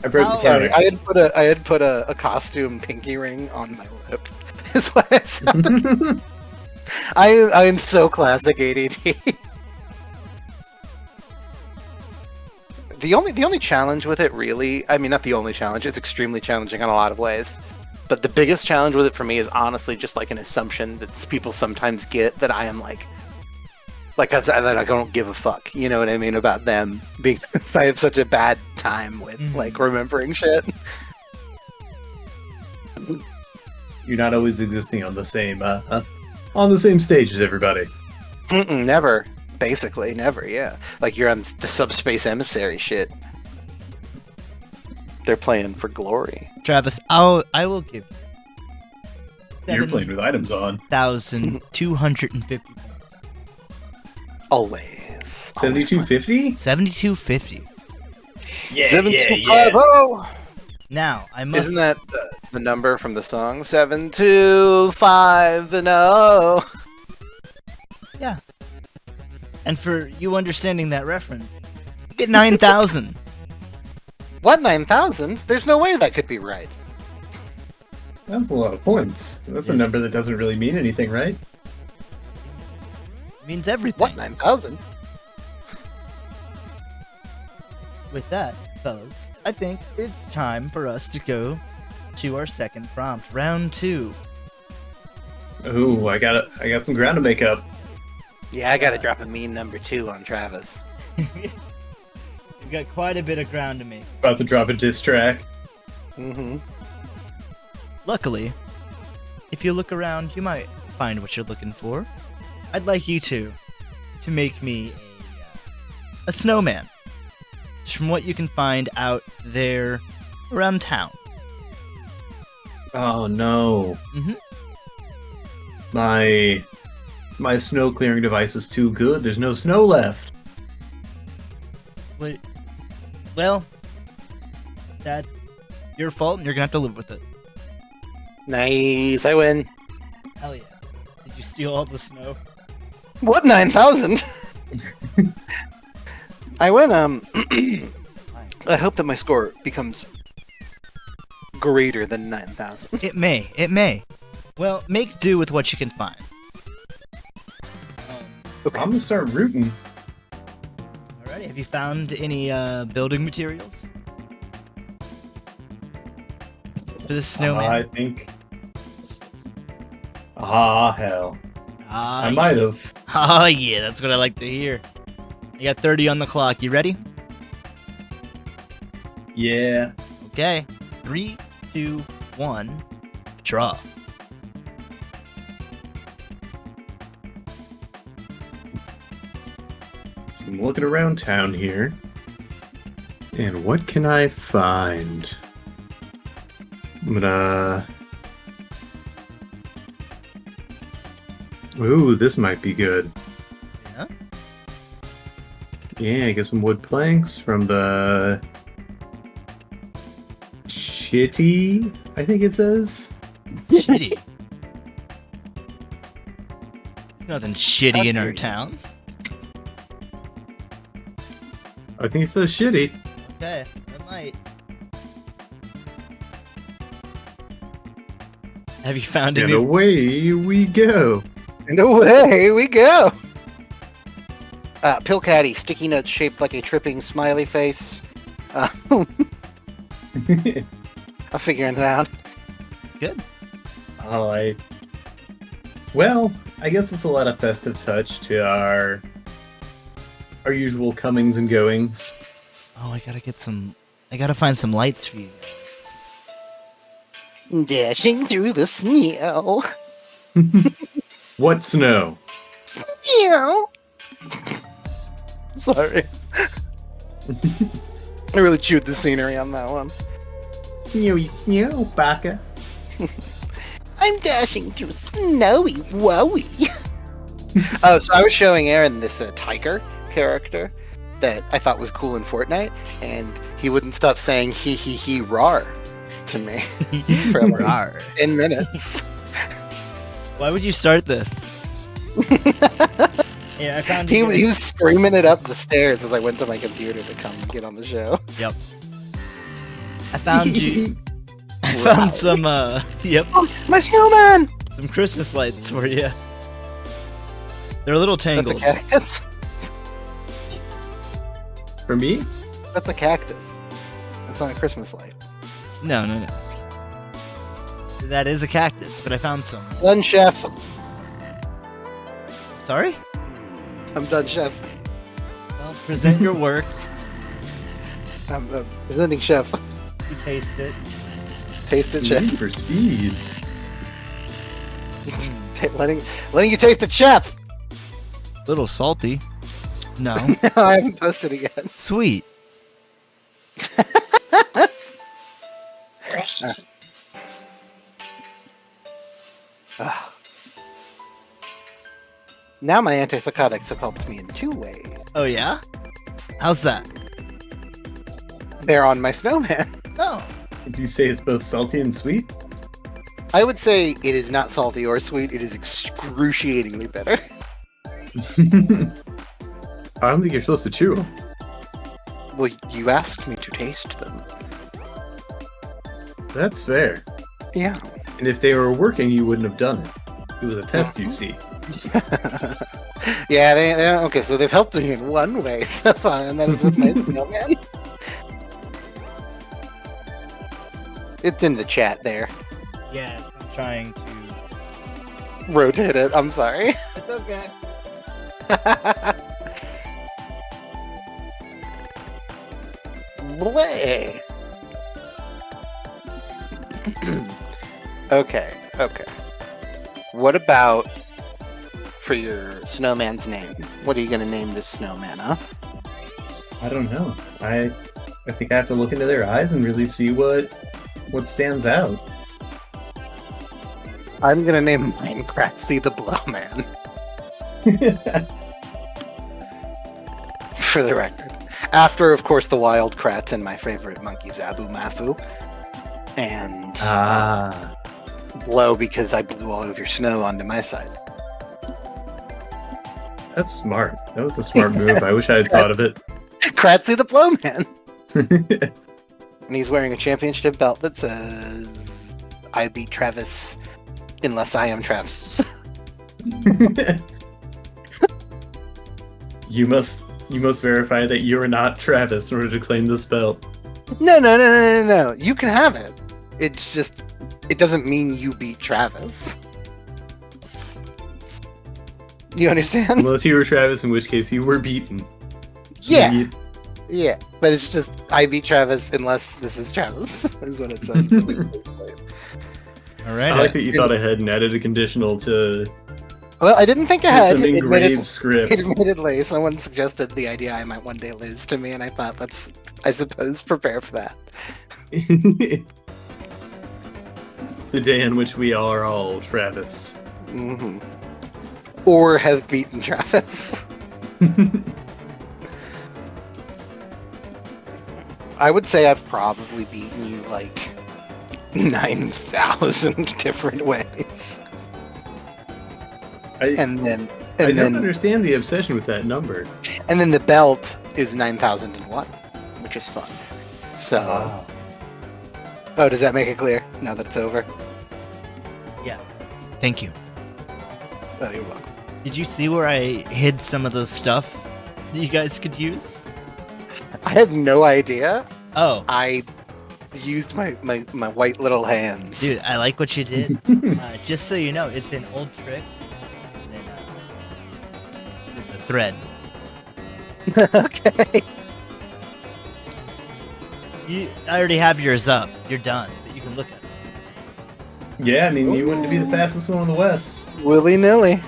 I broke the Sorry, sound. I had put a costume pinky ring on my lip. Is what I sounded. I am so classic ADD. The only challenge with it, really, I mean, not the only challenge. It's extremely challenging in a lot of ways. But the biggest challenge with it for me is honestly just like an assumption that people sometimes get that I am like that I don't give a fuck. You know what I mean about them because I have such a bad time with like remembering shit. You're not always existing on the same stage as everybody. Never. Basically, never, yeah. Like, you're on the subspace emissary shit. They're playing for glory. Travis, I will give you You're playing with items on. 7,250 points. Always. 7250? 7,250. Yeah, 7250! Now, I must... Isn't that the number from the song? 725-0. Yeah. And for you understanding that reference, get 9,000. What, 9,000? There's no way that could be right. That's a lot of points. That's a Yes. number that doesn't really mean anything, right? It means everything. What, 9,000? With that, fellas, I think it's time for us to go to our second prompt, round 2. Ooh, I got some ground to make up. Yeah, I gotta drop a mean number 2 on Travis. We've got quite a bit of ground to make. About to drop a diss track. Mm-hmm. Luckily, if you look around, you might find what you're looking for. I'd like you to make me a snowman. Just from what you can find out there around town. Oh no. Mm-hmm. My snow clearing device is too good. There's no snow left. Well, that's your fault, and you're gonna have to live with it. Nice, I win. Hell yeah! Did you steal all the snow? What, 9,000? I win, I hope that my score becomes greater than 9,000. It may. Well, make do with what you can find. Okay. I'm gonna start rooting. Alrighty, have you found any building materials for this snowman? I think. Ah, hell. I yeah. might have. Oh yeah, that's what I like to hear. You got 30 on the clock. You ready? Yeah. Okay. 3, 2, 1. Draw. So I'm looking around town here. And what can I find? I'm gonna... Ooh, this might be good. Yeah. Yeah, get some wood planks from the... Shitty, I think it says. Shitty. Nothing shitty in our That's town. I think it says shitty. Okay, I might. Have you found And any? away we go. And away we go! Pill Caddy, sticky notes shaped like a tripping smiley face. I'm figuring it out. Good. Well, I guess it's a lot of festive touch to our usual comings and goings. Oh, I gotta find some lights for you guys. Dashing through the snow. What snow? Snow. Sorry. I really chewed the scenery on that one. Snowy snow, baka. I'm dashing through snowy wowie. Oh, so I was showing Aaron this tiger character that I thought was cool in Fortnite, and he wouldn't stop saying he rar to me for like Rawr. 10 minutes. Why would you start this? Yeah, I found he you guys- was screaming it up the stairs as I went to my computer to come get on the show. Yep. I found you. I found some. Yep, My snowman. some Christmas lights for you. They're a little tangled. That's a cactus. For me? That's a cactus. That's not a Christmas light. No. That is a cactus, but I found some. Done, chef. Sorry? I'm done, chef. Well, present your work. I'm presenting chef. You taste it. Taste it, chef. Need for speed. letting you taste it, chef. Little salty. No. I haven't posted it yet. Sweet. Now my antipsychotics have helped me in 2 ways. Oh yeah? How's that? They're on my snowman. Oh. Would you say it's both salty and sweet? I would say it is not salty or sweet. It is excruciatingly bitter. I don't think you're supposed to chew them. Well, you asked me to taste them. That's fair. Yeah. And if they were working, you wouldn't have done it. It was a test, you see. Yeah, they okay, so they've helped me in one way so far, and that is with my snowman. It's in the chat there. Yeah, I'm trying to. Rotate it. I'm sorry. It's okay. Bleh. Okay. What about for your snowman's name? What are you gonna name this snowman, huh? I don't know. I think I have to look into their eyes and really see what stands out. I'm gonna name mine Kratzy the Blowman. For the record. After, of course, the wild Kratz and my favorite monkeys, Abu Mafu. And Blow because I blew all of your snow onto my side. That's smart. That was a smart move. I wish I had thought of it. Kratzy the Blowman! And he's wearing a championship belt that says, I beat Travis unless I am Travis. You must verify that you are not Travis in order to claim this belt. No. You can have it. It's just, it doesn't mean you beat Travis. You understand? Unless you were Travis, in which case you were beaten. Yeah. Yeah. But it's just, I beat Travis unless this is Travis, is what it says. All right. I like that you thought ahead and added a conditional to Well, I didn't think ahead. some engraved script. Admittedly, someone suggested the idea I might one day lose to me, and I thought, let's, I suppose, prepare for that. The day in which we are all Travis. Mm-hmm. Or have beaten Travis. I would say I've probably beaten you like 9,000 different ways. I Then don't understand the obsession with that number. And then the belt is 9,001, which is fun. So, Wow. Oh, does that make it clear now that it's over? Yeah. Thank you. Oh, you're welcome. Did you see where I hid some of the stuff that you guys could use? I had no idea. Oh, I used my white little hands. dude, I like what you did. Just so you know, it's an old trick. And then, there's a thread. Okay. I already have yours up. You're done, but you can look at it. Yeah, I mean, you wouldn't be the fastest one in the West. Willy-nilly.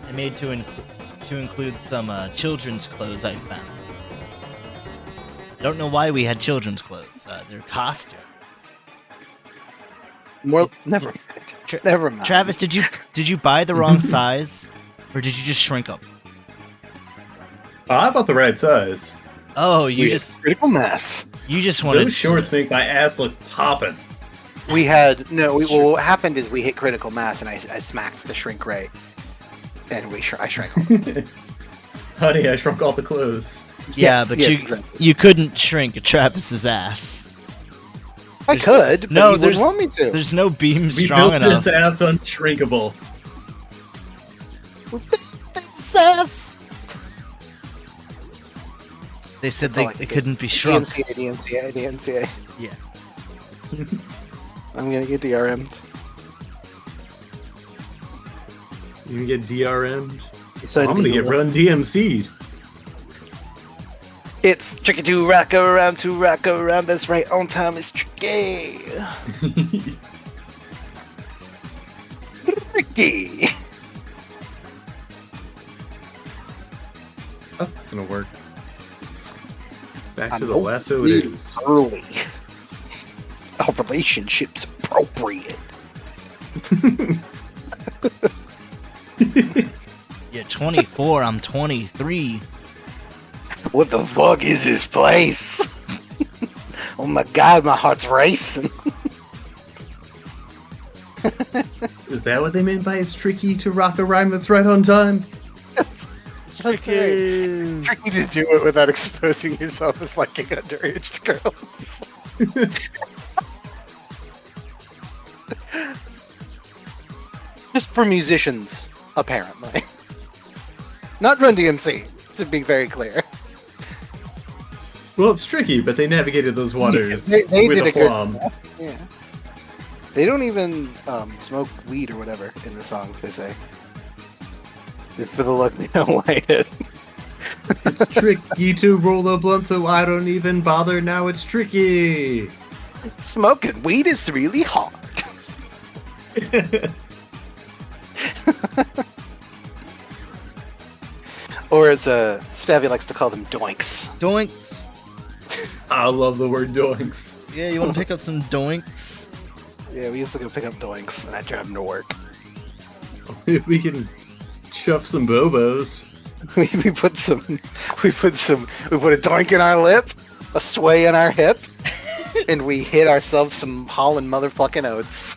I made to include some children's clothes I found. I don't know why we had children's clothes. They're costumes. Well, never mind. Never mind. Travis, did you buy the wrong size, or did you just shrink them? I bought the right size. Oh, you Critical mass. wanted Those shorts make my ass look poppin'. We had well, what happened is we hit critical mass, and I smacked the shrink ray, and I shrank. Honey, I shrunk all the clothes. Yeah, Yes, but yes, you exactly. you couldn't shrink Travis's ass. I could, but No, you wouldn't want me to. There's no beam We strong built enough. this ass unshrinkable. Sass. They said That's all I they can do. couldn't be shrunk. DMCA. Yeah. I'm gonna get DRM'd. You can get DRM'd. So I'm gonna get run DMC'd. It's tricky to rock around. That's right, on time is tricky. Tricky. That's not gonna work. Back I to the know lasso it is. Early. Our relationship's appropriate. You're 24, I'm 23. What the fuck is this place? Oh my god, my heart's racing. Is that what they meant by it's tricky to rock a rhyme that's right on time? That's right. Tricky to do it without exposing yourself as liking underage girls. Just for musicians, apparently. Not Run DMC, to be very clear. Well, it's tricky, but they navigated those waters They with did a a good plum. job. Yeah. They don't even smoke weed or whatever in the song, they say. Just for the look they don't like it. It's tricky to roll a blunt, so I don't even bother. Now it's tricky. Smoking weed is really hard. Or as Stabby likes to call them, doinks. Doinks. I love the word doinks. Yeah, you want to pick up some doinks? Yeah, we used to go pick up doinks, and I drive them to work. If we can chuff some bobos. we put a doink in our lip, a sway in our hip, and we hit ourselves some Holland motherfucking oats.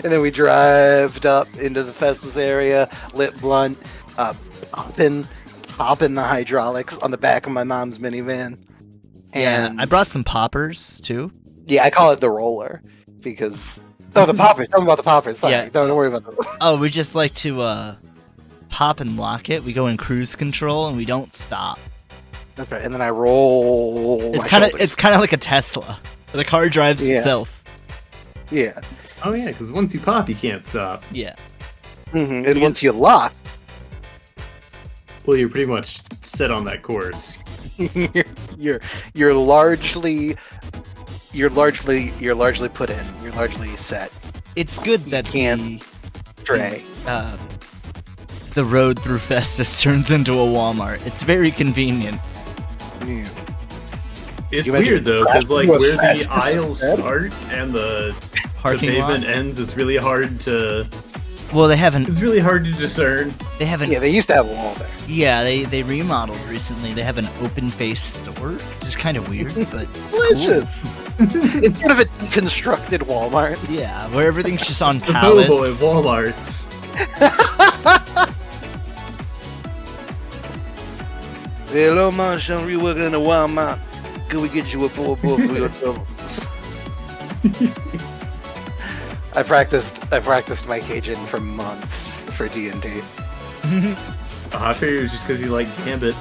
And then we drived up into the Festus area, lit blunt, popping the hydraulics on the back of my mom's minivan. Yeah, And I brought some poppers too. Yeah, I call it the roller because the poppers. Tell me about the poppers. Sorry, Yeah. don't worry about the. Oh, we just like to pop and lock it. We go in cruise control and we don't stop. That's right. And then I roll. It's kind of it's kind of like a Tesla. The car drives Yeah. itself. Yeah. Oh yeah, because once you pop, you can't stop. Yeah. Mm-hmm. And once you lock, Well, you're pretty much set on that course. you're largely put in. You're largely set. It's good that can't Stray. the road through Festus turns into a Walmart. It's very convenient. Yeah. It's You imagine weird though, because like What's where the fast aisles instead? start and the Parking lot. pavement ends is really hard to. Well, they haven't. It's really hard to discern. They haven't. Yeah, they used to have a wall there. Yeah, they remodeled recently. They have an open face store, which is kind of weird, but it's Delicious. Instead of a deconstructed Walmart. cool. Yeah, where everything's just on The pallets. Bobo at Walmart's. Hello, Marshall. You working in a Walmart? Can we get you a bowl for your troubles? I practiced my Cajun for months for D&D. I figured it was just because you like Gambit.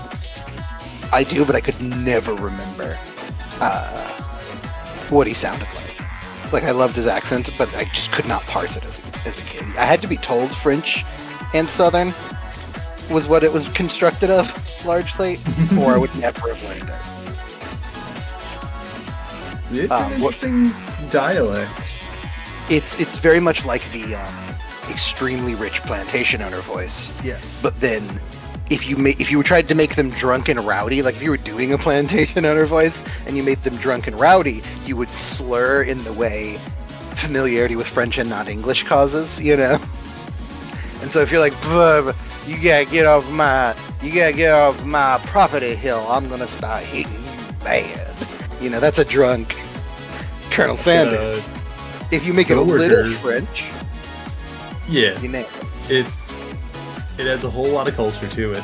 I do, but I could never remember what he sounded like. Like, I loved his accent, but I just could not parse it as a kid. I had to be told French and Southern was what it was constructed of, largely, or I would never have learned it. It's an interesting dialect. It's very much like the extremely rich plantation owner voice. Yeah. But then, if you tried to make them drunk and rowdy, like if you were doing a plantation owner voice and you made them drunk and rowdy, you would slur in the way familiarity with French and not English causes, you know. And so if you're like, "Bub, you gotta get off my property hill. I'm gonna start hitting you bad." You know, that's a drunk Colonel Sanders. If you make it a little coworker. French, Yeah, you nail it. it adds a whole lot of culture to it.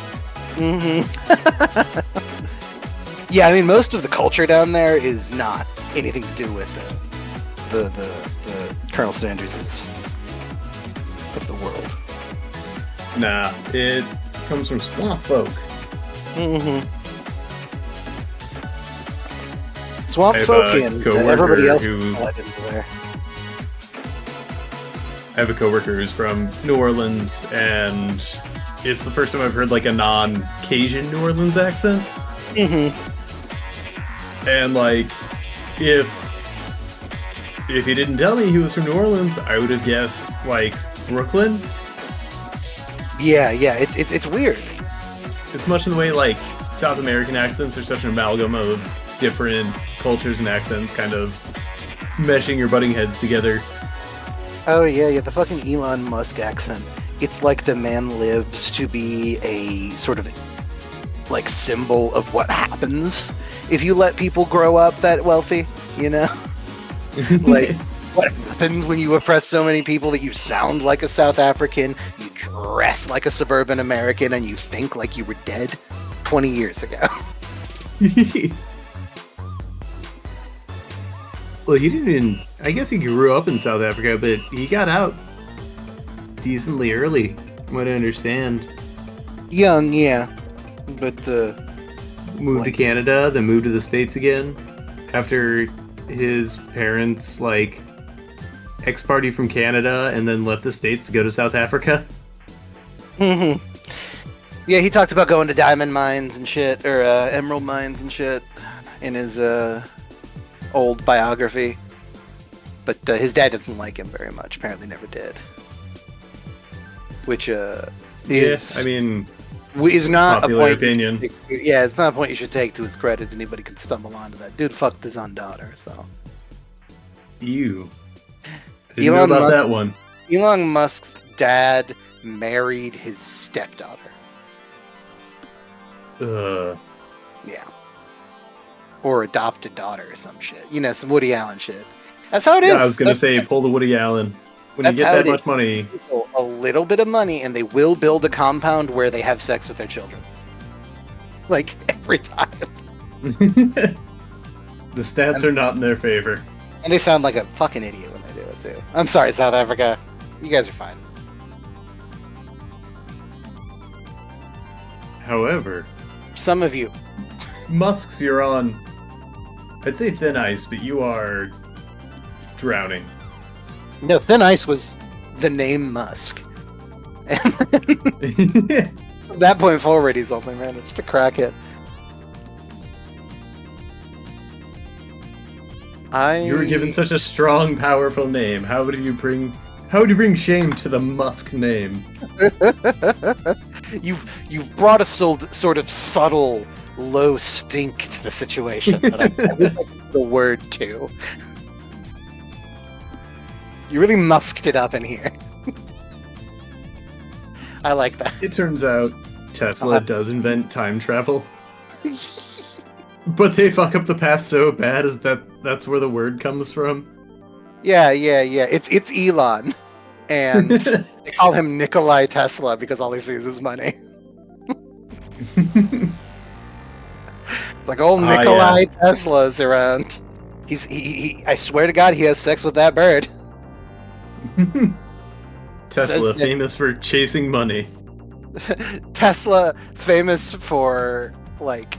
Yeah, I mean, most of the culture down there is not anything to do with the Colonel Sanders of the world. Nah, it comes from swamp folk. Swamp I have folk a and coworker everybody else who- let into there. I have a coworker who's from New Orleans, and it's the first time I've heard like a non-Cajun New Orleans accent. And like, if he didn't tell me he was from New Orleans, I would have guessed like Brooklyn. Yeah, it's weird. It's much in the way like South American accents are such an amalgam of different cultures and accents, kind of meshing your butting heads together. Oh yeah, the fucking Elon Musk accent. It's like the man lives to be a sort of like symbol of what happens if you let people grow up that wealthy, you know? Like, what happens when you oppress so many people that you sound like a South African, you dress like a suburban American, and you think like you were dead 20 years ago? Well, he didn't even... I guess he grew up in South Africa, but he got out decently early, from what I understand. Young, yeah. But, Moved to Canada, then moved to the States again. After his parents, like, ex-party from Canada, and then left the States to go to South Africa. yeah, he talked about going to diamond mines and shit, or emerald mines and shit, in his old biography. But his dad doesn't like him very much. Apparently never did. Which is... I mean... is not popular a point. opinion. Yeah, it's not a point you should take to his credit. Anybody can stumble onto that. Dude fucked his own daughter, so. Ew. I didn't know about that one. Elon Musk's dad married his stepdaughter. Uh, Yeah. Or adopted daughter or some shit. You know, some Woody Allen shit. That's how it is. I was gonna say, pull the Woody Allen. When you That's get how that it much is. money, People a little bit of money, and they will build a compound where they have sex with their children. Like, every time. the stats are not in their favor. And they sound like a fucking idiot when they do it, too. I'm sorry, South Africa. You guys are fine. However, Some of you. Musk's, you're on, I'd say thin ice, but you are drowning. No, Thin Ice was the name Musk. And from that point forward, he's only managed to crack it. You were given such a strong, powerful name. How would you bring shame to the Musk name? You've brought a sort of subtle, low stink to the situation that I would like the word to. You really musked it up in here. I like that. It turns out Tesla does invent time travel. But they fuck up the past so bad as that's where the word comes from. Yeah. It's Elon. And they call him Nikolai Tesla because all he sees is money. It's like old Nikolai Tesla's around. He I swear to God, he has sex with that bird. Tesla, famous for chasing money. Tesla, famous for, like,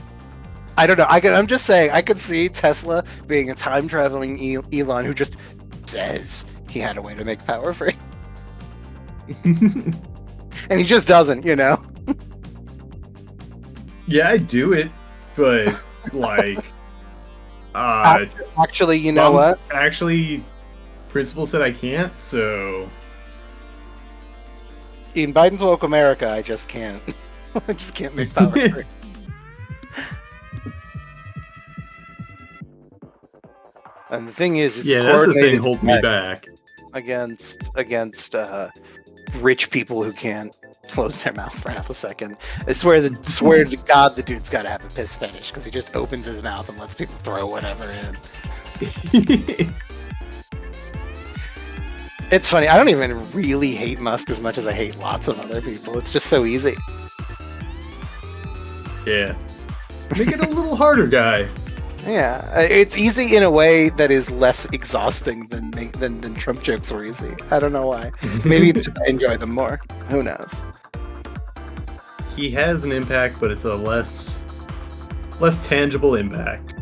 I don't know. I'm just saying, I could see Tesla being a time-traveling Elon who just says he had a way to make power free. And he just doesn't, you know? Yeah, I do it, but, like... Actually, you know what? Actually, principal said I can't, so... In Biden's woke America, I just can't. I just can't make power free. And the thing is, it's that's the thing coordinated holding me back. against rich people who can't close their mouth for half a second. I swear to God, the dude's got to have a piss fetish because he just opens his mouth and lets people throw whatever in. It's funny. I don't even really hate Musk as much as I hate lots of other people. It's just so easy. Yeah. Make it a little harder, guy. Yeah, it's easy in a way that is less exhausting than Trump jokes were easy. I don't know why. Maybe it's just I enjoy them more. Who knows? He has an impact, but it's a less tangible impact.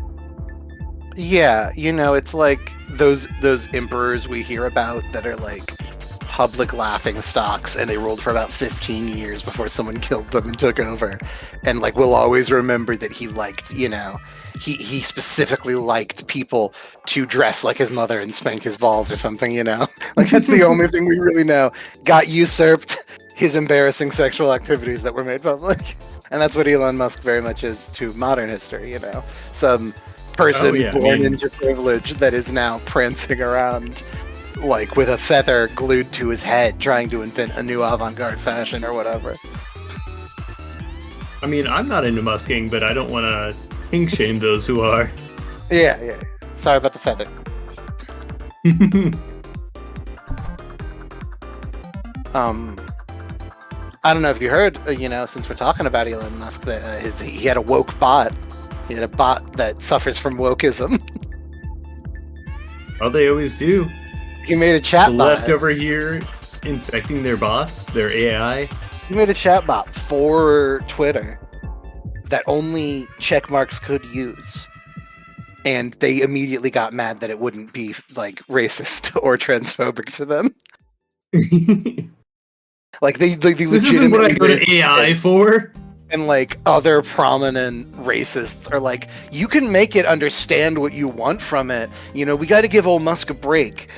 Yeah, it's like those emperors we hear about that are like public laughing stocks, and they ruled for about 15 years before someone killed them and took over. And like we'll always remember that he liked, he specifically liked people to dress like his mother and spank his balls or something, Like that's the only thing we really know. Got usurped his embarrassing sexual activities that were made public. And that's what Elon Musk very much is to modern history, Some person born into privilege that is now prancing around like with a feather glued to his head trying to invent a new avant-garde fashion or whatever. I mean, I'm not into musking, but I don't want to kink shame those who are. Yeah. Sorry about the feather. I don't know if you heard, since we're talking about Elon Musk, that he had a woke bot. He had a bot that suffers from wokeism. Oh, they always do. He made a chat the bot. Left over here infecting their bots, their AI. He made a chat bot for Twitter that only checkmarks could use. And they immediately got mad that it wouldn't be like racist or transphobic to them. Like they this isn't what I go to AI for. And like other prominent racists are like, you can make it understand what you want from it. We got to give old Musk a break.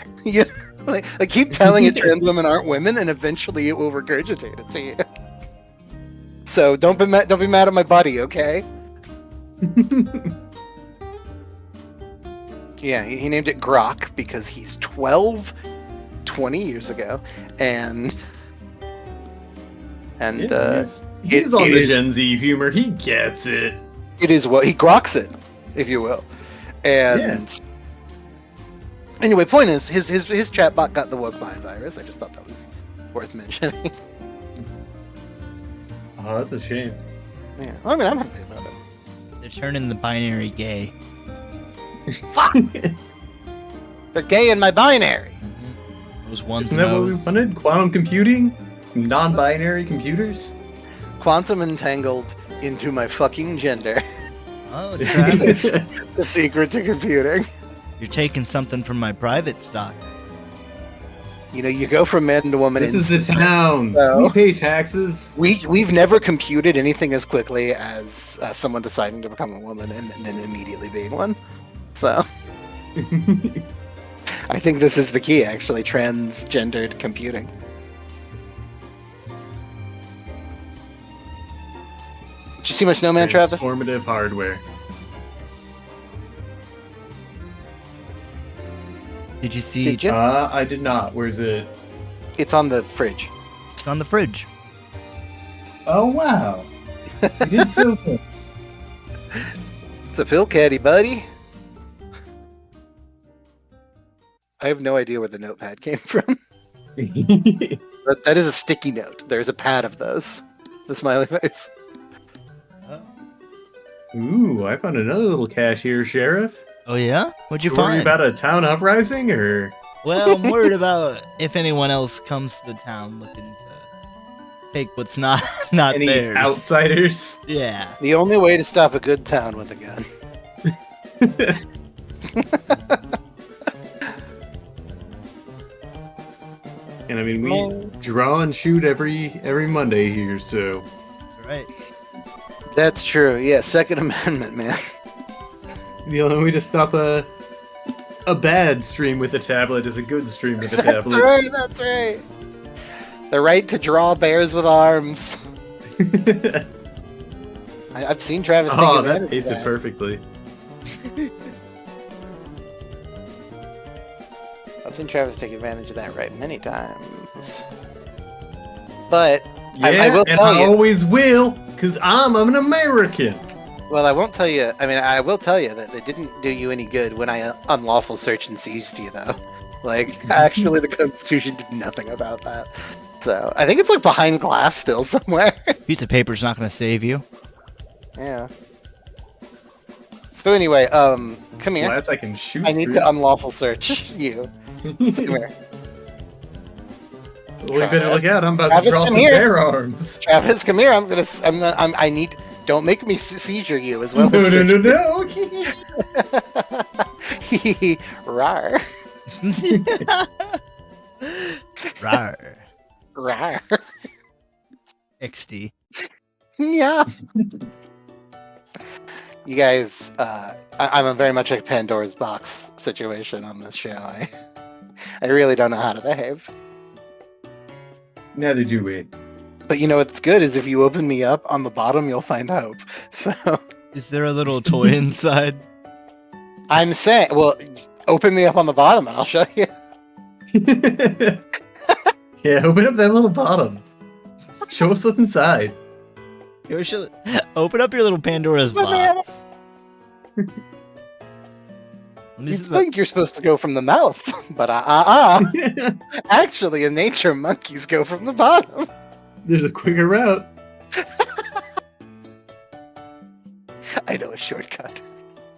Like keep telling it trans women aren't women, and eventually it will regurgitate it to you. So don't be mad at my buddy, okay? Yeah, he named it Grok because he's 20 years ago, and he's on the Gen Z humor. He gets it. It is what he groks it, if you will. And anyway, point is, his chatbot got the woke mind virus. I just thought that was worth mentioning. Oh, that's a shame. Yeah, I mean, I'm happy about it. They're turning the binary gay. Fuck! They're gay in my binary. Mm-hmm. Those ones. Isn't that what we wanted? Quantum computing? Non-binary computers? Quantum entangled into my fucking gender. Oh, Travis. The secret to computing. You're taking something from my private stock. You go from man to woman. This is the town. So we pay taxes. We've never computed anything as quickly as someone deciding to become a woman and then immediately being one. So I think this is the key, actually, transgendered computing. Did you see my snowman, Travis? Transformative hardware. Did you see? Did you? I did not. Where's it? It's on the fridge. It's on the fridge. Oh, wow. You did so good. It's a pill caddy, buddy. I have no idea where the notepad came from. But that is a sticky note. There's a pad of those. The smiley face. Ooh, I found another little cache here, Sheriff. Oh yeah? What'd you Worried find? about a town uprising, or? Well, I'm worried about if anyone else comes to the town looking to take what's not Any theirs. outsiders? Yeah. The only way to stop a good town with a gun. And I mean, we draw and shoot every Monday here, so. Right. That's true. Yeah, Second Amendment, man. The only way to stop a bad stream with a tablet is a good stream with a tablet. That's right. The right to draw bears with arms. I've seen Travis take advantage that of tasted that. perfectly. I've seen Travis take advantage of that right many times. But Yeah, I will and tell I you. always will, because I'm an American. Well, I won't tell you. I mean, I will tell you that it didn't do you any good when I unlawful search and seized you, though. Like, actually, the Constitution did nothing about that. So I think it's like behind glass still somewhere. Piece of paper's not going to save you. Yeah. So anyway, come here. Unless I can shoot. I need to unlawful search you. So come here. We better look out. I'm about Travis, to draw come some here. bear arms. Travis, come here. I need. Don't make me seizure you as well. No, as no, no, no. Rar. Rawr. Rar. XD. Yeah. You guys, I'm very much like Pandora's box situation on this show. I really don't know how to behave. Neither do we. But you know what's good is if you open me up on the bottom, you'll find hope. So Is there a little toy inside? I'm saying, well, open me up on the bottom and I'll show you. Yeah, open up that little bottom. Show us what's inside. Open up your little Pandora's box. You think you're supposed to go from the mouth, but Actually, in nature, monkeys go from the bottom. There's a quicker route. I know a shortcut.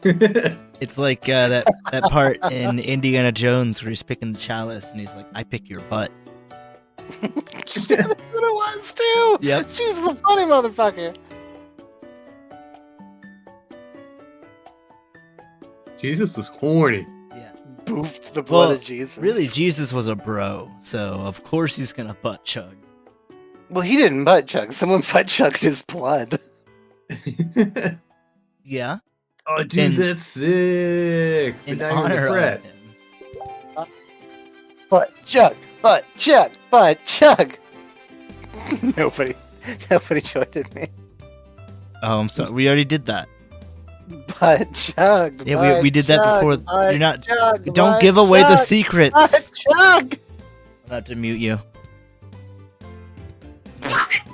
It's like that part in Indiana Jones where he's picking the chalice and he's like, "I pick your butt." That's what it was too. Yep. Jesus, a funny motherfucker. Jesus was horny. Yeah. Boofed the blood Well, of Jesus. Really, Jesus was a bro, so of course he's gonna butt chug. Well, he didn't butt chug. Someone butt chugged his blood. Yeah. Oh, dude, In- that's sick. In But now you're honor the of fret. him. Butt chug, butt chug, butt chug. Nobody joined me. Oh, I'm sorry. We already did that. Butt chug. Yeah, butt we did that chug, before. butt You're not. chug, Don't butt give away the chug, secrets. Butt chug. I'm about to mute you.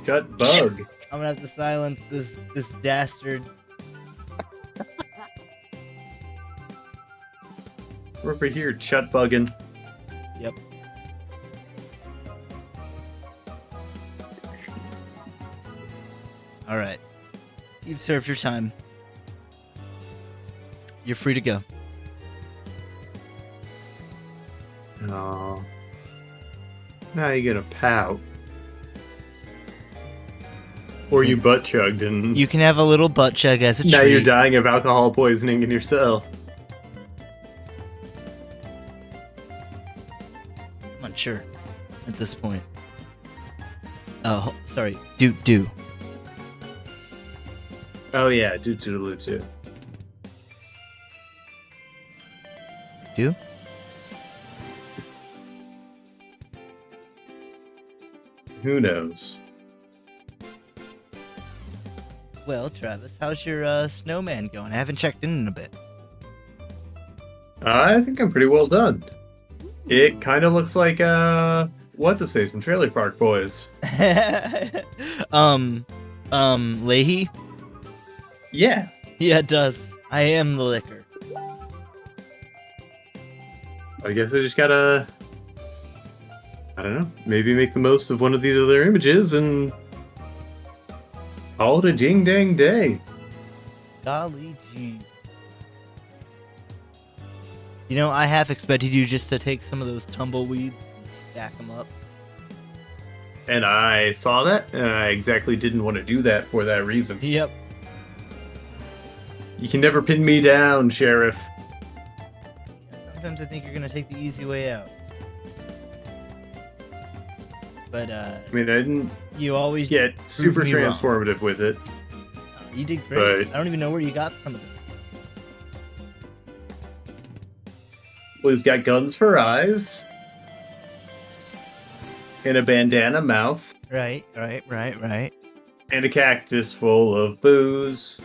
Gut bug. I'm gonna have to silence this dastard. We're over here chut bugging. Yep. All right. You've served your time. You're free to go. Oh. Now you gonna pout. Or you butt chugged and You can have a little butt chug as a now treat. you're dying of alcohol poisoning in your cell. I'm unsure at this point. Oh, sorry. Do. Oh yeah, do to the loop too. Do? Who knows? Well, Travis, how's your snowman going? I haven't checked in a bit. I think I'm pretty well done. It kind of looks like what's his face from Trailer Park Boys. Leahy? Yeah. Yeah, it does. I am the liquor. I guess I just gotta, I don't know, maybe make the most of one of these other images and call it a jing dang day. Golly gee. You know, I half expected you just to take some of those tumbleweeds and stack them up. And I saw that, and I exactly didn't want to do that for that reason. Yep. You can never pin me down, Sheriff. Sometimes I think you're gonna take the easy way out. But I mean, I didn't you always get super me wrong. transformative with it. You did great. But- I don't even know where you got some of this. Well, he's got guns for eyes. And a bandana mouth. Right. And a cactus full of booze.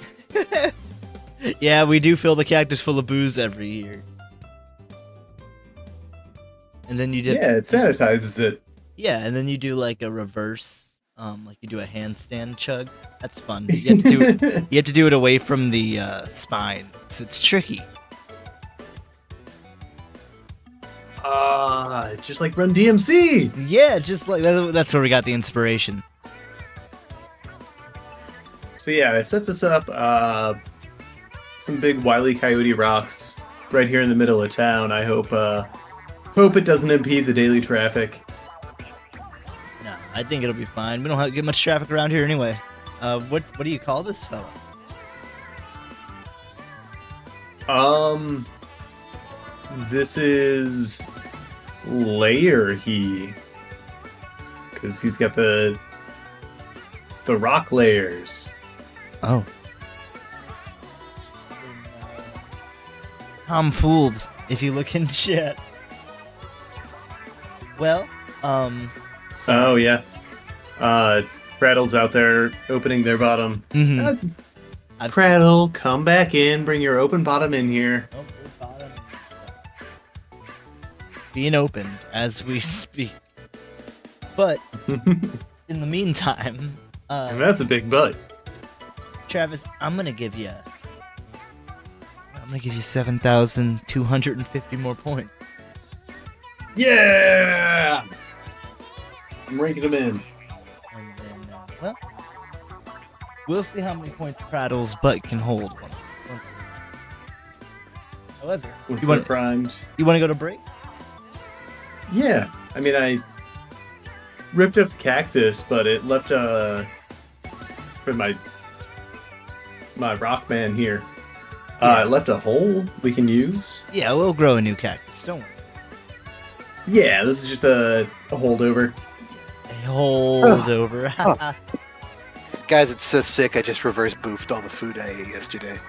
Yeah, we do fill the cactus full of booze every year. And then you dip. Yeah, it sanitizes it. Yeah, and then you do like a reverse, like you do a handstand chug. That's fun. You have to do it. You have to do it away from the spine. It's tricky. Just like Run DMC. Yeah, just like that's where we got the inspiration. So yeah, I set this up. Some big Wile E. Coyote rocks right here in the middle of town. I hope it doesn't impede the daily traffic. No, I think it'll be fine. We don't get much traffic around here anyway. What do you call this fella? This is Layer He, because he's got the rock layers. Oh. I'm fooled if you look in chat. Well, Oh yeah. Prattle's out there opening their bottom. Mhm. Prattle, come back in. Bring your open bottom in here. Oh, we're bottom. Being opened as we speak. But in the meantime, And that's a big butt. Travis, I'm gonna give you 7,250 more points. Yeah! I'm ranking them in. And then, well, we'll see how many points Prattle's butt can hold. However, Once you they're want primed. to go to break? Yeah. I mean, I ripped up the cactus, but it left for my rock man here. It left a hole we can use. Yeah, we'll grow a new cactus. Don't worry. Yeah, this is just a holdover. A holdover. Guys, it's so sick. I just reverse boofed all the food I ate yesterday.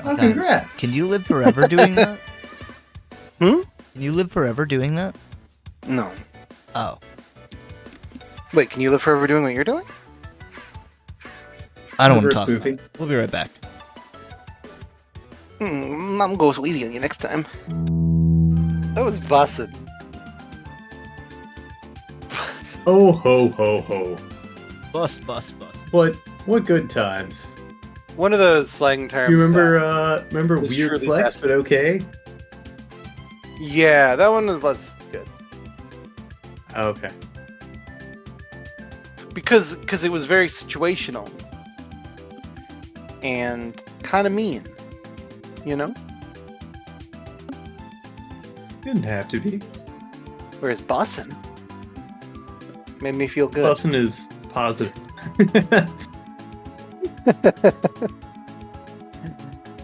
Oh, congrats! Can you live forever doing that? Hmm? Can you live forever doing that? No. Oh. Wait, can you live forever doing what you're doing? I don't want to Reverse talk about boofing. it. We'll be right back. Mom goes easy on you next time. That was bussin'. Oh ho ho ho! Bus. What good times? One of those slang terms. You that- remember was weird truly flex, best. but okay. Yeah, that one is less good. Okay. Because it was very situational. And kind of mean. You know? Didn't have to be. Whereas bussin' made me feel good. Bussin' is positive.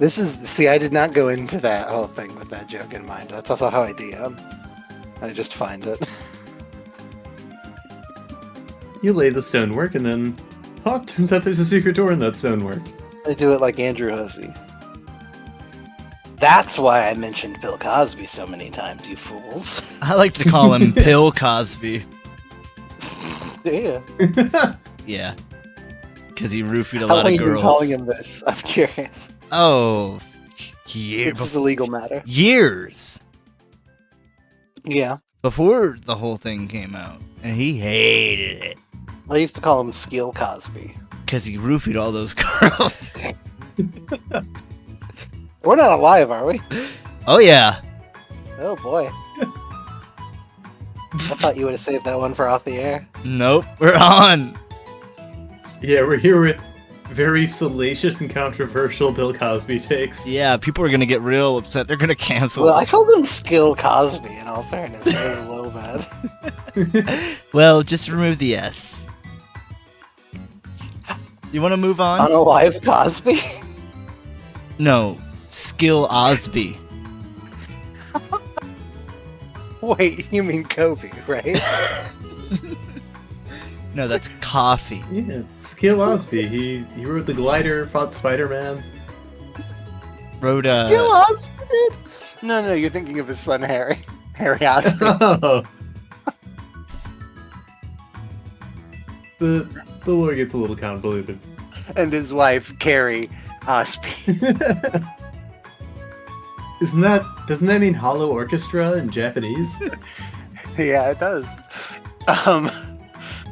See, I did not go into that whole thing with that joke in mind. That's also how I DM. I just find it. You lay the stonework, and then, oh, turns out there's a secret door in that stonework. I do it like Andrew Hussey. That's why I mentioned Bill Cosby so many times, you fools. I like to call him Bill Cosby. Yeah. Yeah. Because he roofied a How lot long of have you been girls. calling him this? I'm curious. Oh, It's years. just a legal matter. Years Yeah. before the whole thing came out, and he hated it I used to call him Skill Cosby. because he roofied all those girls. We're not alive, are we? Oh yeah. Oh boy. I thought you would have saved that one for off the air. Nope. We're on. Yeah, we're here with very salacious and controversial Bill Cosby takes. Yeah, people are gonna get real upset. They're gonna cancel. Well, I this. called him Skill Cosby, in all fairness. That was a little bad. Well, just remove the S. You want to move on? Unalive Cosby? No, Skill Osby. Wait, you mean Kobe, right? No, that's coffee. Yeah, Skill Osby. He wrote the glider, fought Spider-Man. Wrote Skill Osby did? No, you're thinking of his son Harry. Harry Osby. Oh. The lore gets a little convoluted. And his wife, Carrie Osby. Doesn't that mean hollow orchestra in Japanese? Yeah, it does.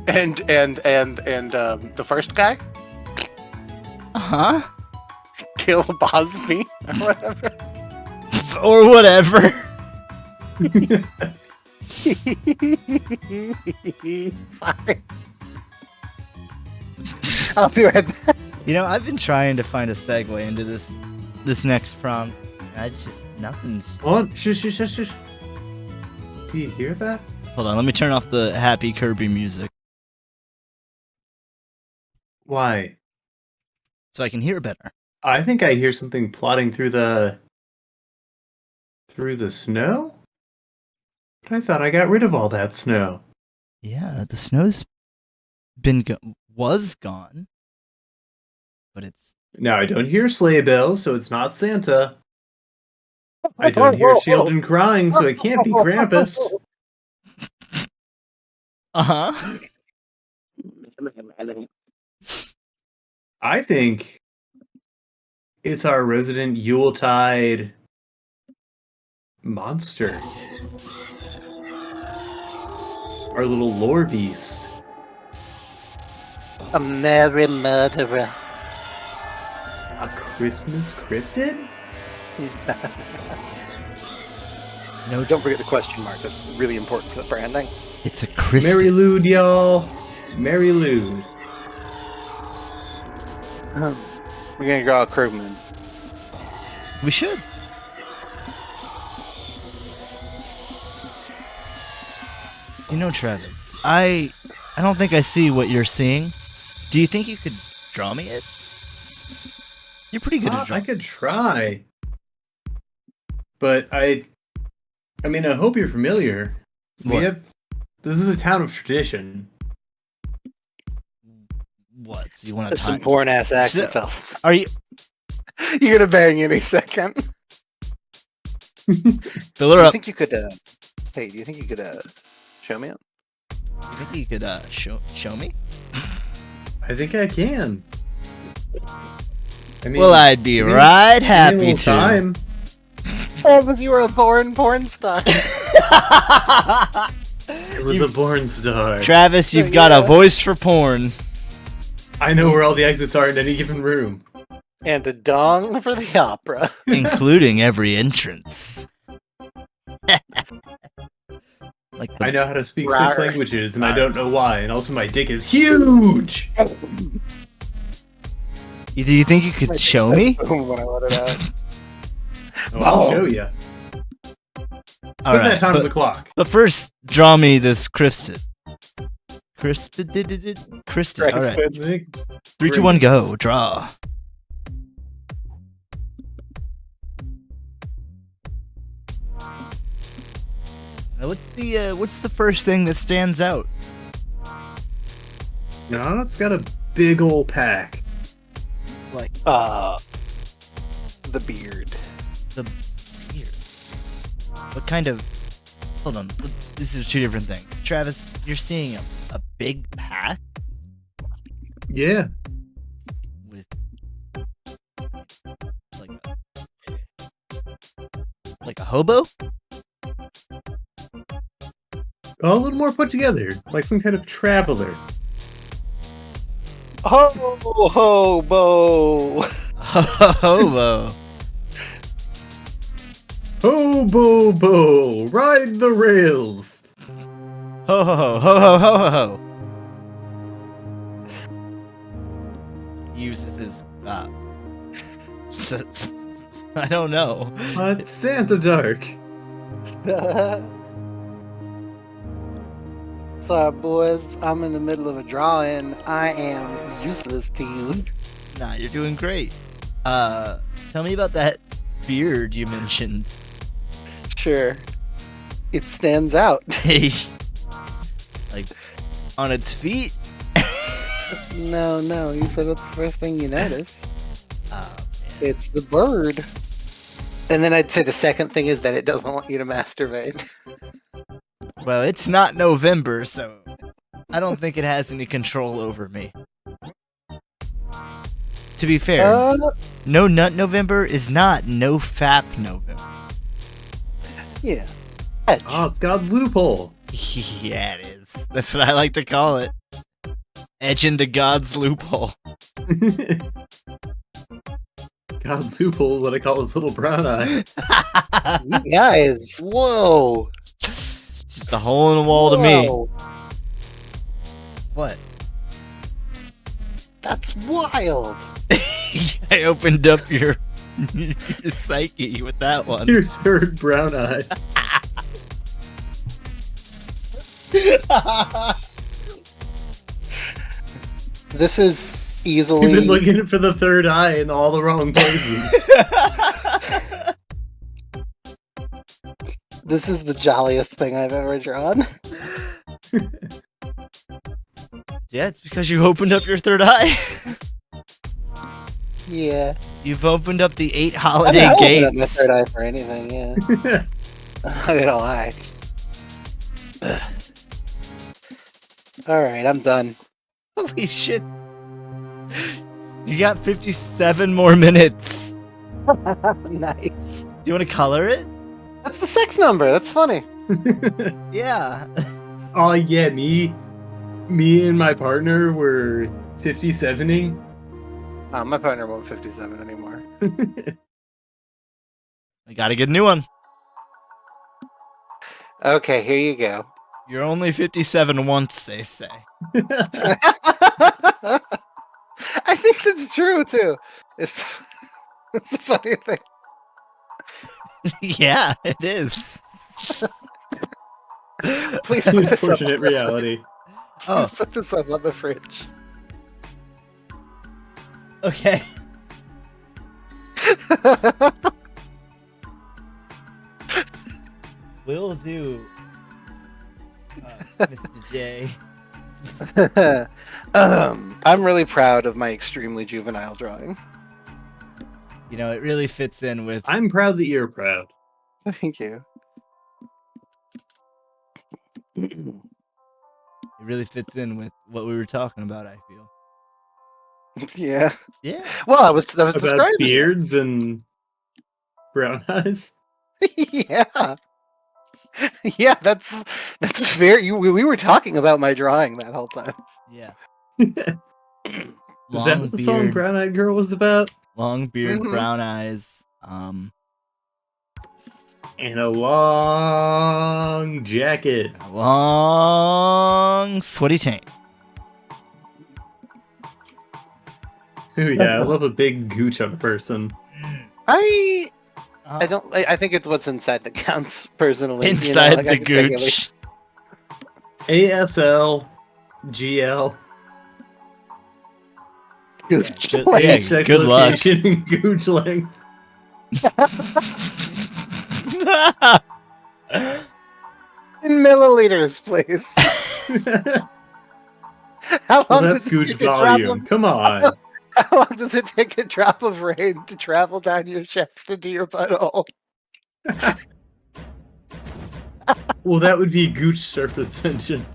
And the first guy, huh? Kill Bosby or whatever. Or whatever. Sorry. I'll be right back. You know, I've been trying to find a segue into this next prompt. It's just nothing's. Hold on. Shush. Do you hear that? Hold on, let me turn off the happy Kirby music Why? so I can hear better. I think I hear something plodding through the snow. But I thought I got rid of all that snow. Yeah, the snow's was gone, but it's. Now I don't hear sleigh bells, so it's not Santa. I don't hear children crying, so it can't be Krampus. Uh-huh. I think it's our resident Yuletide monster. Our little lore beast. A merry murderer. A Christmas cryptid? No, Don't forget the question mark. That's really important for the branding. it's a Christmas. Mary Lude, y'all. Mary Lude. We're gonna draw a crewman. We should. You know, Travis, I don't think I see what you're seeing. Do you think you could draw me it? You're pretty good at I drawing. could try. But I mean, I hope you're familiar. What? This is a town of tradition. What? So you want to That's some porn ass acting, fellas. Are you You're gonna bang any second. fill her Do you up? think you could? Hey, do you think you could show me it? You think you could show me? I think I can. I mean, Well, I'd be give me- right give me a happy little to. time. Because you were a porn star. It was a porn star. Travis, you've got a Yeah. voice for porn. I know where all the exits are in any given room. And a dong for the opera. Including every entrance. Like I the, know how to speak Rawr. 6 languages, and I don't know why. And also, my dick is huge. do you think you could My show dick me? says boom when I let it out. Oh, I'll Oh. show you. All Put that right, time on the clock. but first, draw me this Crispid. Crispid. All right. Crispid. 3, 2, 1, go. Draw. Now, what's the first thing that stands out? No, it's got a big old pack. Like, the beard. The beard. What kind of? Hold on. These are two different things. Travis, you're seeing a big pack Yeah. with like a hobo. A little more put together, like some kind of traveler. Hobo. Hobo. Hobo bo, ride the rails. Ho ho ho ho ho ho ho ho. Uses his I don't know. It's Santa Dark. Sorry, boys. I'm in the middle of a drawing. I am useless to you. Nah, you're doing great. Tell me about that beard you mentioned. Sure. It stands out. Like on its feet. No. You said what's the first thing you notice? Man. It's the bird. And then I'd say the second thing is that it doesn't want you to masturbate. Well, it's not November, so I don't think it has any control over me. To be fair, no nut November is not no fap November. Yeah. Edge. Oh, it's God's loophole. Yeah, it is. That's what I like to call it. Edge into God's loophole. God's loophole is what I call his little brown eye. You guys, whoa. Just a hole in the wall to me. Whoa. What? That's wild. I opened up your psyche with that one. Your third brown eye. This is easily. You've been looking for the third eye in all the wrong places. This is the jolliest thing I've ever drawn. Yeah, it's because you opened up your third eye. Yeah. You've opened up the 8 I holiday mean, I opened gates. up my third eye for anything, yeah. I'm gonna lie. Alright, I'm done. Holy shit. You got 57 more minutes. Nice. Do you want to color it? That's the sex number. That's funny. Yeah. Oh yeah, me and my partner were 57ing. My partner won't 57 anymore. I gotta get a new one. Okay, here you go. You're only 57 once, they say. I think that's true too. It's the funny thing. Yeah, it is. Please put this up. Unfortunate reality. Please put this up on the fridge. Okay. Will do, Mr. J. I'm really proud of my extremely juvenile drawing. You know, it really fits in with... I'm proud that you're proud. Thank you. It really fits in with what we were talking about, I feel. Yeah. Yeah. Well, I was About describing beards and brown eyes. Yeah. Yeah, that's fair. We were talking about my drawing that whole time. Yeah. Is that what the song Brown Eyed Girl was about? Long beard, Mhm. brown eyes. And a long jacket. A long sweaty tank. Ooh, yeah, I love a big gooch on a person. I don't. I think it's what's inside that counts personally. Inside like, I the could take it gooch. ASL, GL. Gooch. Good- Like, yeah, Age, sex, good luck. location, and gooch length. in milliliters, please. How Well, long that's does it gooch take a drop volume. of- Come on. How long does it take a drop of rain to travel down your shaft into your butthole? Well, that would be gooch surface tension.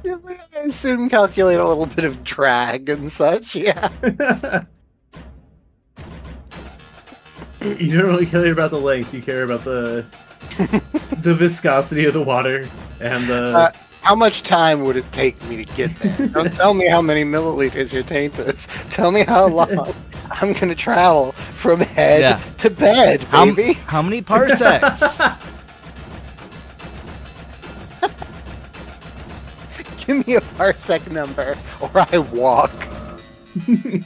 Yeah, I assume calculate a little bit of drag and such. Yeah. You don't really care about the length. You care about the viscosity of the water and the. How much time would it take me to get there? Don't tell me how many milliliters your taint is. Tell me how long I'm gonna travel from head to bed, baby. How many parsecs? Give me a parsec number, or I walk. Give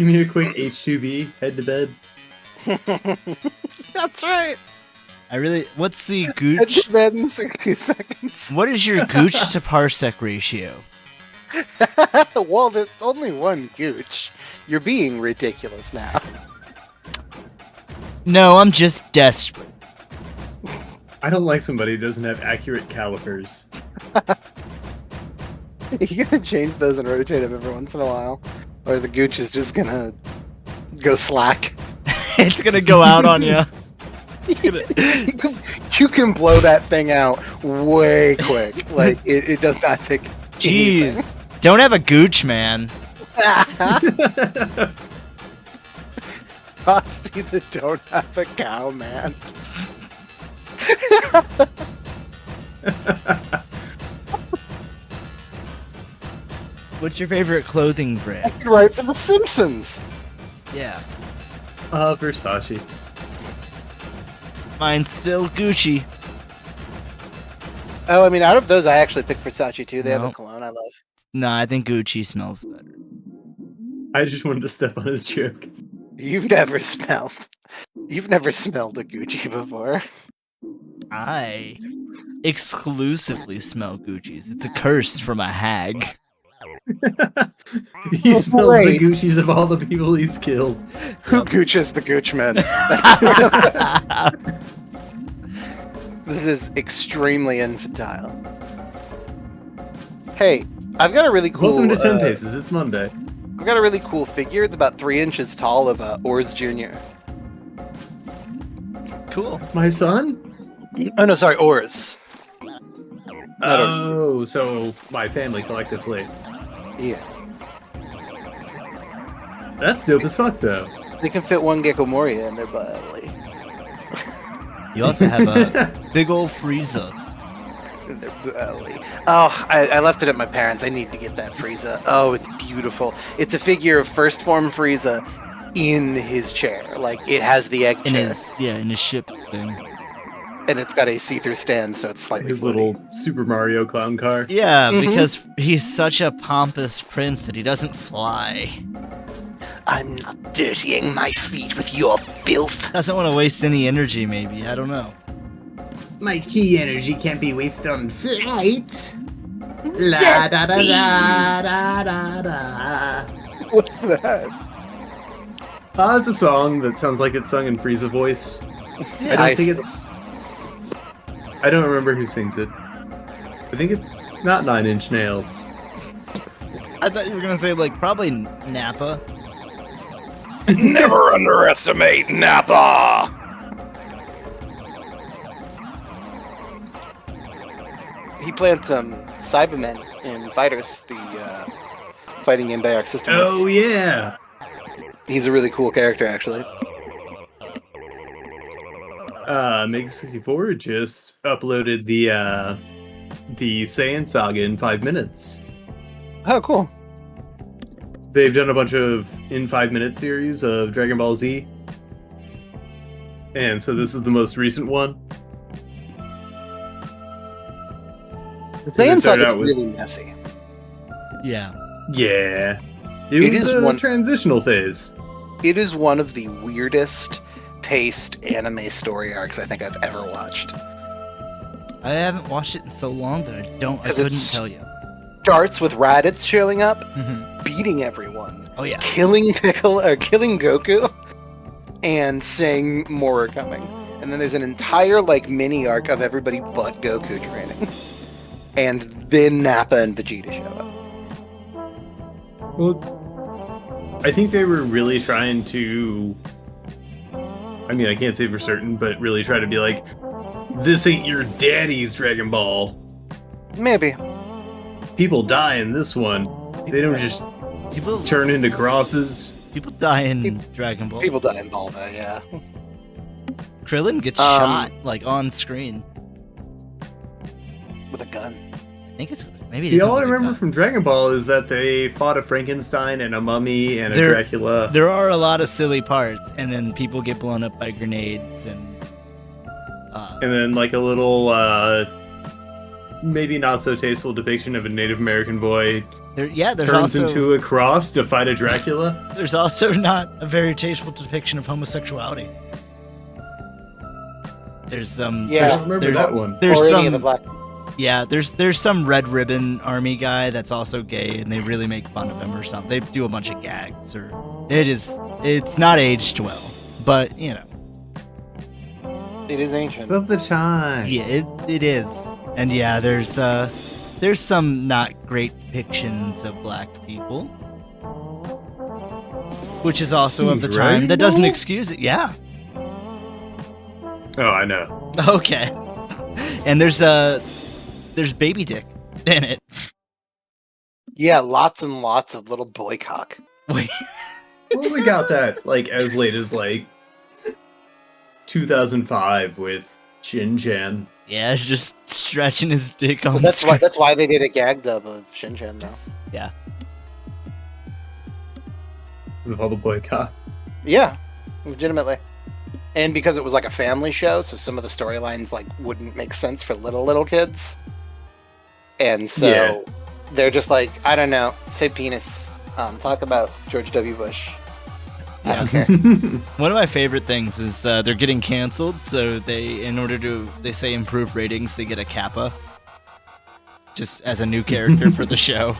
me a quick H2B head to bed. That's right. What's the Head gooch? to bed in 60 seconds. What is your gooch to parsec ratio? Well, there's only one gooch. You're being ridiculous now. No, I'm just desperate. I don't like somebody who doesn't have accurate calipers. You're gonna change those and rotate them every once in a while, or the gooch is just gonna go slack. It's gonna go out on you. You can blow that thing out way quick. Like it does not take. Jeez, don't have a gooch, man. Frosty the don't have a cow, man. What's your favorite clothing I brand? could write for The Simpsons. Yeah, Versace. mine's still Gucci. Oh, I mean, out of those, I actually picked Versace too. They have No. a cologne I love. No, I think Gucci smells better. I just wanted to step on his joke. You've never smelled a Gucci before. I exclusively smell Gucci's. It's a curse from a hag. He smells the great. Gucci's of all the people he's killed. Who Gooches the Goochman? This is extremely infantile. Hey, I've got a really cool. Welcome to 10 Paces. It's Monday. I've got a really cool figure. It's about 3 inches tall of Ors Jr. Cool. My son? Oh no, sorry, Ors. Not Ors. Oh, so my family collectively. Yeah. That's dope as fuck, though. They can fit one Gecko Moria in their belly. You also have a big old Frieza. In their belly. Oh, I left it at my parents. I need to get that Frieza. Oh, it's beautiful. It's a figure of first form Frieza in his chair. Like, it has the egg chair. In his ship thing. And it's got a see-through stand, so it's slightly His floaty. little Super Mario clown car. Yeah, Mhm. because he's such a pompous prince that he doesn't fly. I'm not dirtying my feet with your filth. Doesn't want to waste any energy, maybe. I don't know. My key energy can't be wasted on flight. La da da da da da da. What's that? It's a song that sounds like it's sung in Frieza voice. I don't remember who sings it. I think it's not 9 Inch Nails. I thought you were gonna say probably Nappa. Never underestimate Nappa! He played some Cybermen in Fighters, the fighting game by Arc System Works. Oh yeah. He's a really cool character, actually. Mega64 just uploaded the Saiyan Saga in 5 minutes. Oh, cool. They've done a bunch of in 5-minute series of Dragon Ball Z. And so this is the most recent one. Saiyan started Saga is out with- really messy. Yeah. Yeah. It It was is a one- transitional phase. It is one of the weirdest paced anime story arcs I think I've ever watched. I haven't watched it in so long that I 'Cause couldn't it's- tell you. Starts with Raditz showing up, Mhm. beating everyone, Oh yeah. killing killing Goku, and saying more are coming. And then there's an entire mini arc of everybody but Goku training. And then Nappa and Vegeta show up. Well, I think they were really trying to... I mean, I can't say for certain, but really try to be like, this ain't your daddy's Dragon Ball. Maybe. People die in this one. They don't just People turn into crosses. die in Dragon Ball. People die in Balda, yeah. Krillin gets shot on screen. With a gun. I think it's maybe. See, it's all I with a remember gun. from Dragon Ball is that they fought a Frankenstein and a mummy and a There- Dracula. There are a lot of silly parts, and then people get blown up by grenades and. And then a little, maybe not so tasteful depiction of a Native American boy there's turns also into a cross to fight a Dracula. there's also not a very tasteful depiction of homosexuality. There's some. Yeah. I don't remember that one. There's or some. any of the black. Yeah, there's some Red Ribbon Army guy that's also gay, and they really make fun of him or something. They do a bunch of gags, or it's not aged well, but It is ancient. It's of the time. yeah, it is, and yeah, there's some not great depictions of black people, which is also of the time. Dragon That doesn't Ball? excuse it. Yeah, Oh, I know. okay, and there's Baby Dick in it. Yeah, lots and lots of little boy cock. Wait. Well, we got that as late as 2005 with Shin-Chan. Yeah, it's just stretching his dick on That's screen. why they did a gag dub of Shin-Chan though. Yeah. With all the boycott. Yeah, legitimately. And because it was a family show, so some of the storylines wouldn't make sense for little kids. And so Yeah. They're just like, I don't know, say penis. Talk about George W. Bush. I don't care. One of my favorite things is they're getting canceled, so in order to say improve ratings, they get a Kappa, just as a new character for the show.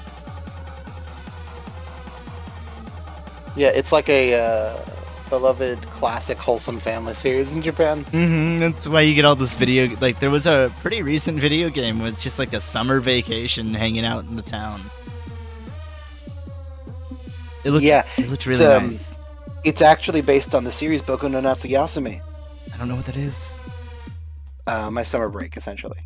Yeah, it's like a beloved classic wholesome family series in Japan. That's why you get all this video. Like, there was a pretty recent video game with just like a summer vacation hanging out in the town. It looked really nice. It's actually based on the series Boku no Natsuyasumi. I don't know what that is. My summer break, essentially.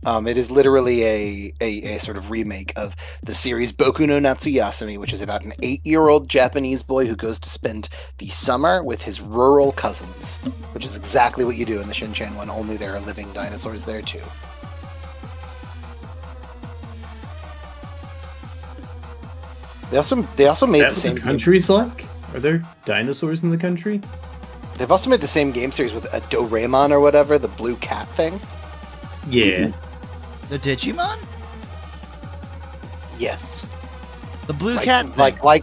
It is literally a sort of remake of the series Boku no Natsuyasumi, which is about an 8-year-old Japanese boy who goes to spend the summer with his rural cousins, which is exactly what you do in the Shin-chan one, only there are living dinosaurs there too. They also made the same. What the country's like? Are there dinosaurs in the country? They've also made the same game series with a Doraemon or whatever, the blue cat thing. Yeah. The Digimon? Yes. The blue cat thing.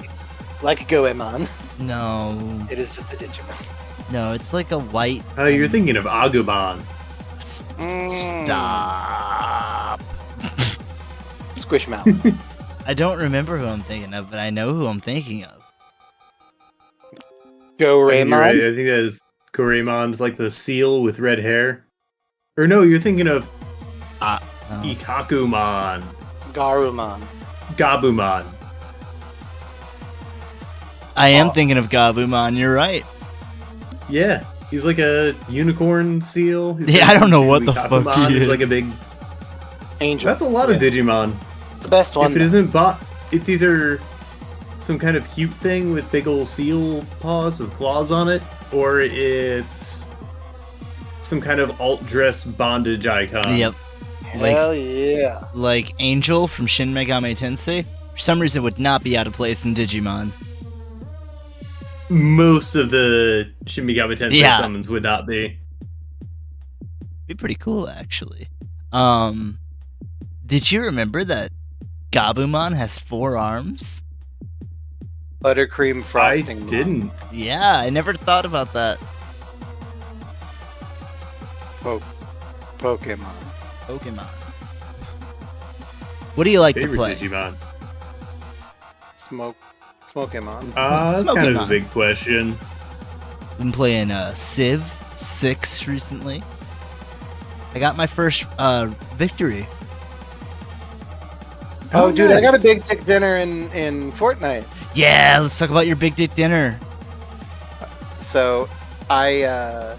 Like Goemon. No. It is just the Digimon. No, it's like a white... Oh, you're thinking of Agumon. Stop. Squishmallow. I don't remember who I'm thinking of, but I know who I'm thinking of. Doraemon? Right. I think that is Goremon's like the seal with red hair. Or no, you're thinking of Ikakumon. Garumon. Gabumon. I am thinking of Gabumon, you're right. Yeah, he's like a unicorn seal. Yeah, I don't know what the fuck he is. He's like a big... Angel. That's a lot of Digimon. The best one. If it isn't it's either some kind of cute thing with big old seal paws with claws on it, or it's some kind of alt-dress bondage icon. Yep. Hell yeah. Like Angel from Shin Megami Tensei. For some reason, would not be out of place in Digimon. Most of the Shin Megami Tensei summons would not be. Be pretty cool, actually. Did you remember that Gabumon has 4 arms? Buttercream frosting. I didn't. Yeah, I never thought about that. Pokemon. What do you like Favorite to play? Digimon? Smokemon. That's kind of a big question. Been playing Civ 6 recently. I got my first victory. Oh, dude, nice. I got a big dick dinner in Fortnite. Yeah, let's talk about your big dick dinner. So, I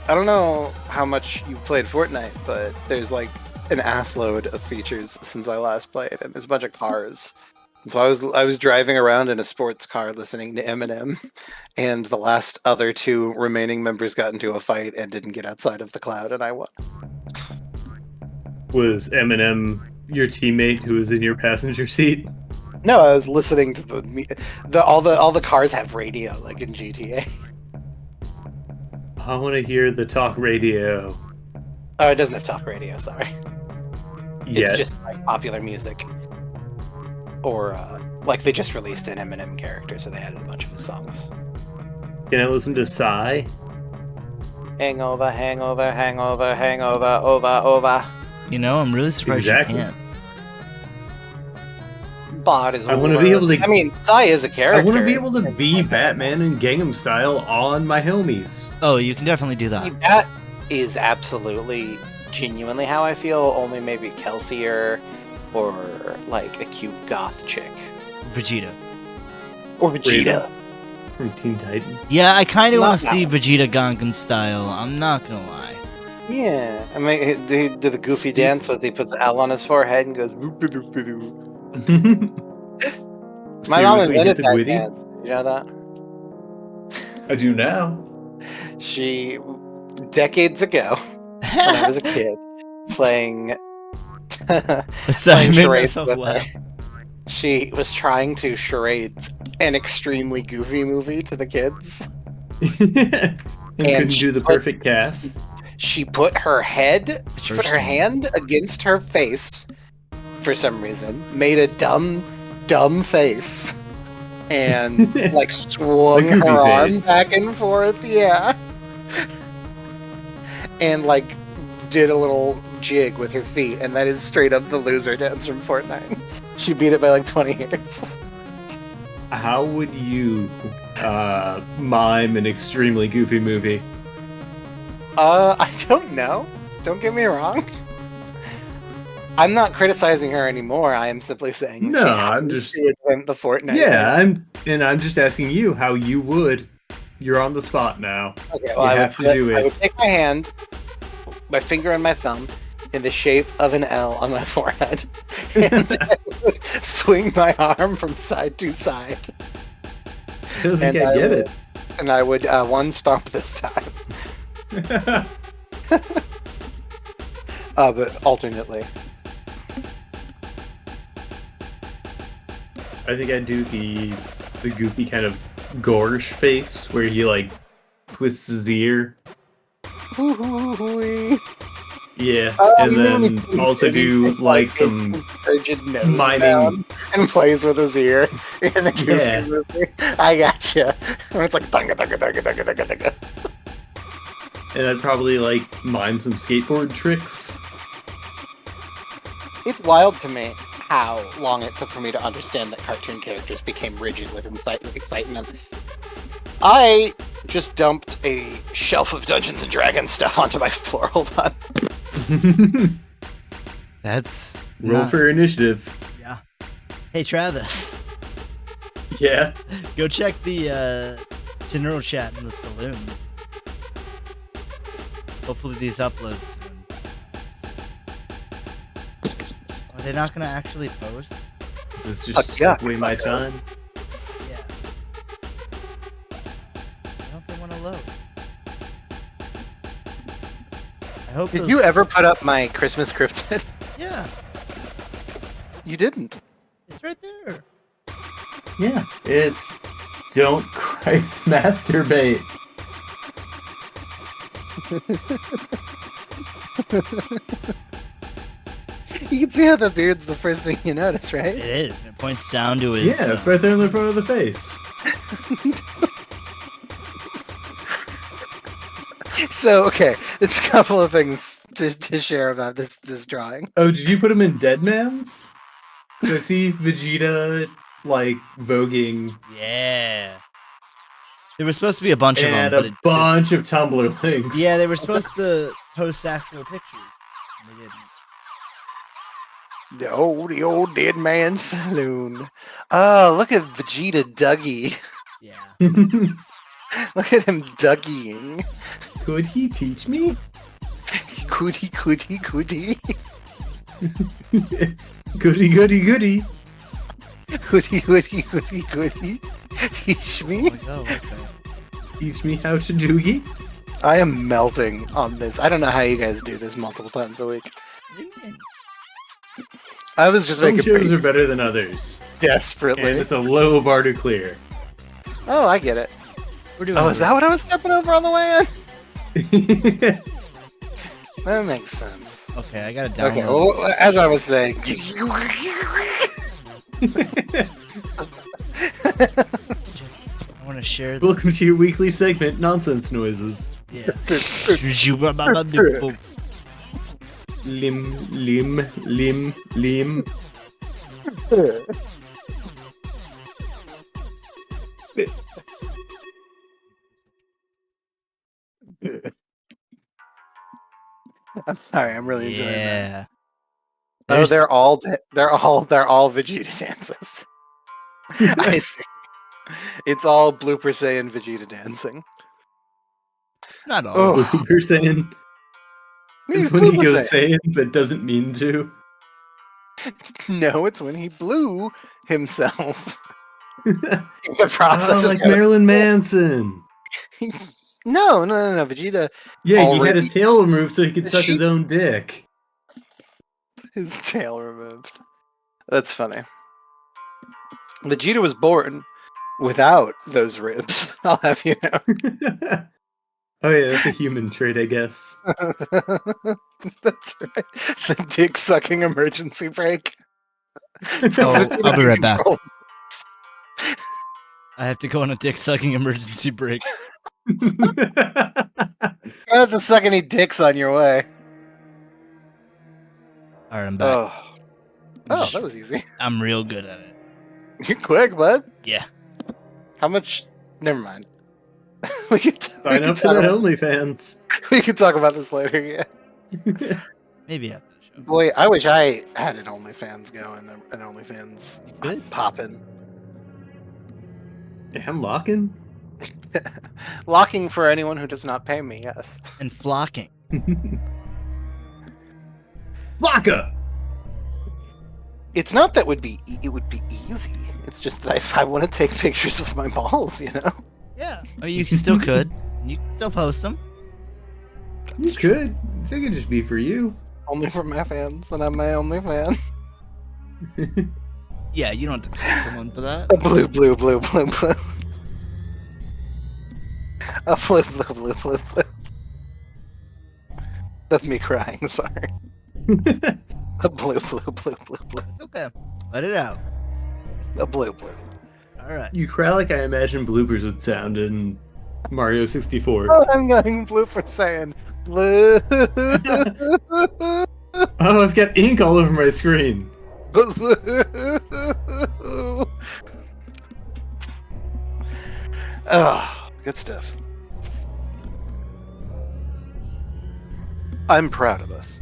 don't know how much you've played Fortnite, but there's like an assload of features since I last played, and there's a bunch of cars. And so I was driving around in a sports car listening to Eminem, and the last other 2 remaining members got into a fight and didn't get outside of the cloud, and I won. Was Eminem your teammate who was in your passenger seat? No, I was listening to all the cars have radio, like in GTA. I want to hear the talk radio. Oh, it doesn't have talk radio, sorry. Yeah. It's just like popular music. Or, like, they just released an Eminem character, so they added a bunch of his songs. Can I listen to Psy? Hangover, hangover, hangover, hangover, over. You know, I'm really surprised you can't. Bot is I want to be able to... I mean, Psy is a character. I want to be able to be Batman in Gangnam Style on my homies. Oh, you can definitely do that. That is absolutely, genuinely how I feel, only maybe Kelsier or, like, a cute goth chick. Vegeta. Or Vegeta. From Teen Titans. Yeah, I kind of want to see Vegeta Gangnam Style. I'm not going to lie. Yeah. I mean, do the goofy dance where he puts the L on his forehead and goes... My mom invented that dance. You know that? I do now. She, decades ago, when I was a kid, playing charades with her, she was trying to charade an extremely goofy movie to the kids. and couldn't do the perfect cast. She put her hand against her face for some reason, made a dumb face and like swung The goofy her arm face. back and forth, yeah. And like did a little jig with her feet, and that is straight up the loser dance from Fortnite. She beat it by like 20 years. How would you mime an extremely goofy movie? I don't know. Don't get me wrong. I'm not criticizing her anymore. I am simply saying No, she I'm happens just- to invent the Fortnite. Yeah, I'm just asking you how you would. You're on the spot now. Okay, You well, have to do I it. would take my hand, my finger and my thumb, in the shape of an L on my forehead, and I would swing my arm from side to side. I don't think And I get would- it. And I would one stomp this time, but alternately. I think I'd do the goofy kind of Gorge face where he like twists his ear. Hoo-hoo-hoo-wee. Yeah, Oh, and you know when then he- also do he's like his some turgid nose miming. down and plays with his ear in the goofy Yeah. movie. I gotcha. When it's like dunga dunga dunga dunga dunga dunga. and I'd probably like mime some skateboard tricks. It's wild to me how long it took for me to understand that cartoon characters became rigid with excitement. I just dumped a shelf of Dungeons and Dragons stuff onto my floor. Hold on. That's Roll not- for initiative. Yeah. Hey Travis, Yeah. go check the general chat in the saloon. Hopefully these upload soon. Are they not gonna actually post? It's just yeah. away my time. Yeah. I don't they want to load. I hope. Did those- you ever put up my Christmas cryptid? Yeah, You didn't. it's right there. Yeah. It's don't Christ masturbate. You can see how the beard's the first thing you notice, right? It is. And it points down to his. Yeah, it's right there in the front of the face. So, okay, there's a couple of things to share about this drawing. Oh, did you put him in Dead Man's? So I see Vegeta like voguing Yeah. There was supposed to be a bunch of them, and but a bunch of Tumblr links. yeah, they were supposed to post actual pictures. And they didn't. The old dead man saloon. Oh, look at Vegeta Dougie. Yeah. Look at him Dougieing. Could he teach me? Could he? Goody, goody, goody. Could he? Teach me? Like, oh, okay. Teach me how to doogie. I am melting on this. I don't know how you guys do this multiple times a week. I was just Some making shows pretty are better than others, and desperately. it's a low bar to clear. Oh, I get it. We're doing. Oh, is that what I was stepping over on the way in? That makes sense. Okay, I gotta download. Okay, well, as I was saying. Just, I want to share. The, Welcome to your weekly segment, Nonsense Noises. yeah. Lim, lim, lim, lim. I'm sorry, I'm really enjoying that. Yeah. Oh, There's- they're all Vegeta dances. I see. It's all Blooper Saiyan Vegeta dancing. Not all. Oh, You're saying he's is when he Blooper goes Saiyan. Saiyan but doesn't mean to. No, it's when he blew himself. Oh, The process of like Marilyn Manson. No. Vegeta, Yeah, he Already- had his tail removed so he could suck his own dick. his tail removed. That's funny. Vegeta was born without those ribs. I'll have you know. Oh yeah, that's a human trait, I guess. That's right. The dick sucking emergency brake. So I'll be right back. Control. I have to go on a dick sucking emergency break. You don't have to suck any dicks on your way. All right, I'm back. Oh, that was easy. I'm real good at it. You're quick, bud. Yeah. How much? Never mind. we can Sign up for that OnlyFans. We can talk about this later. Yeah. Maybe after the show. Boy, I wish I had an OnlyFans going. An OnlyFans Good. popping. Damn, locking? Locking for anyone who does not pay me. Yes. And flocking. Flocka! It's not that it would be easy. It's just that I want to take pictures of my balls, you know? Yeah. Oh, you still could. You can still post them. You could. They could just be for you. Only for my fans, and I'm my only fan. Yeah, you don't have to pay someone for that. Blue, blue, blue, blue, blue. A blue, blue, blue, blue, blue. That's me crying, sorry. A blue, blue, blue, blue, blue. It's okay. Let it out. A blue, blue. All right. You cry like I imagine bloopers would sound in Mario 64. Oh, I'm going blue for saying blue. Oh, I've got ink all over my screen. Oh, good stuff. I'm proud of us.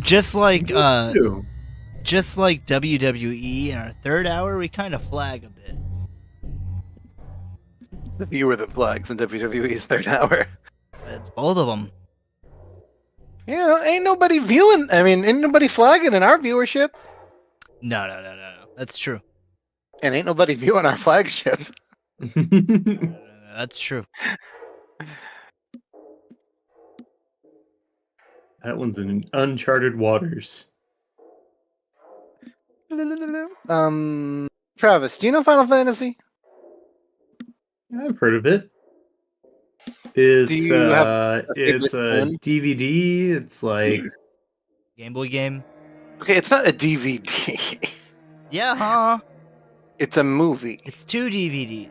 Just like Ew. just like WWE in our third hour, we kind of flag a bit. If you were the flags in WWE's third hour. It's both of them. Yeah, ain't nobody viewing. I mean, ain't nobody flagging in our viewership. No. That's true. And ain't nobody viewing our flagship. No, that's true. That one's in uncharted waters. Travis, do you know Final Fantasy? I've heard of it. It's you have a it's a favorite DVD. It's like Game Boy game. Okay, it's not a DVD. Yeah, huh? It's a movie. It's 2 DVD.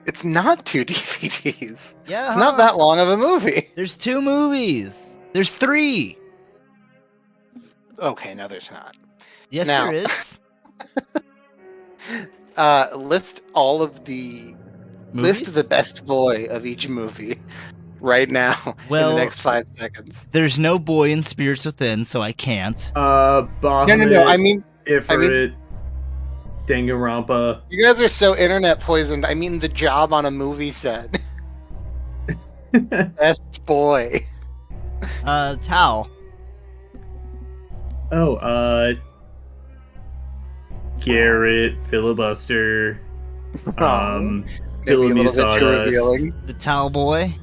It's not 2 DVDs. Yeah, It's not that long of a movie. There's 2 movies. There's 3. Okay, no, there's not. Yes, Now- there is. List all of the Movies? list the best boy of each movie right now in Well- the next 5 seconds. There's no boy in Spirits Within, so I can't. Bahamut, No. I mean, Ifrit, Danganronpa. you guys are so internet poisoned. I mean, the job on a movie set. Best boy. Towel. Oh, Garrett, Filibuster, Maybe a Villainy little bit too Sawdust, revealing. The Towel Boy.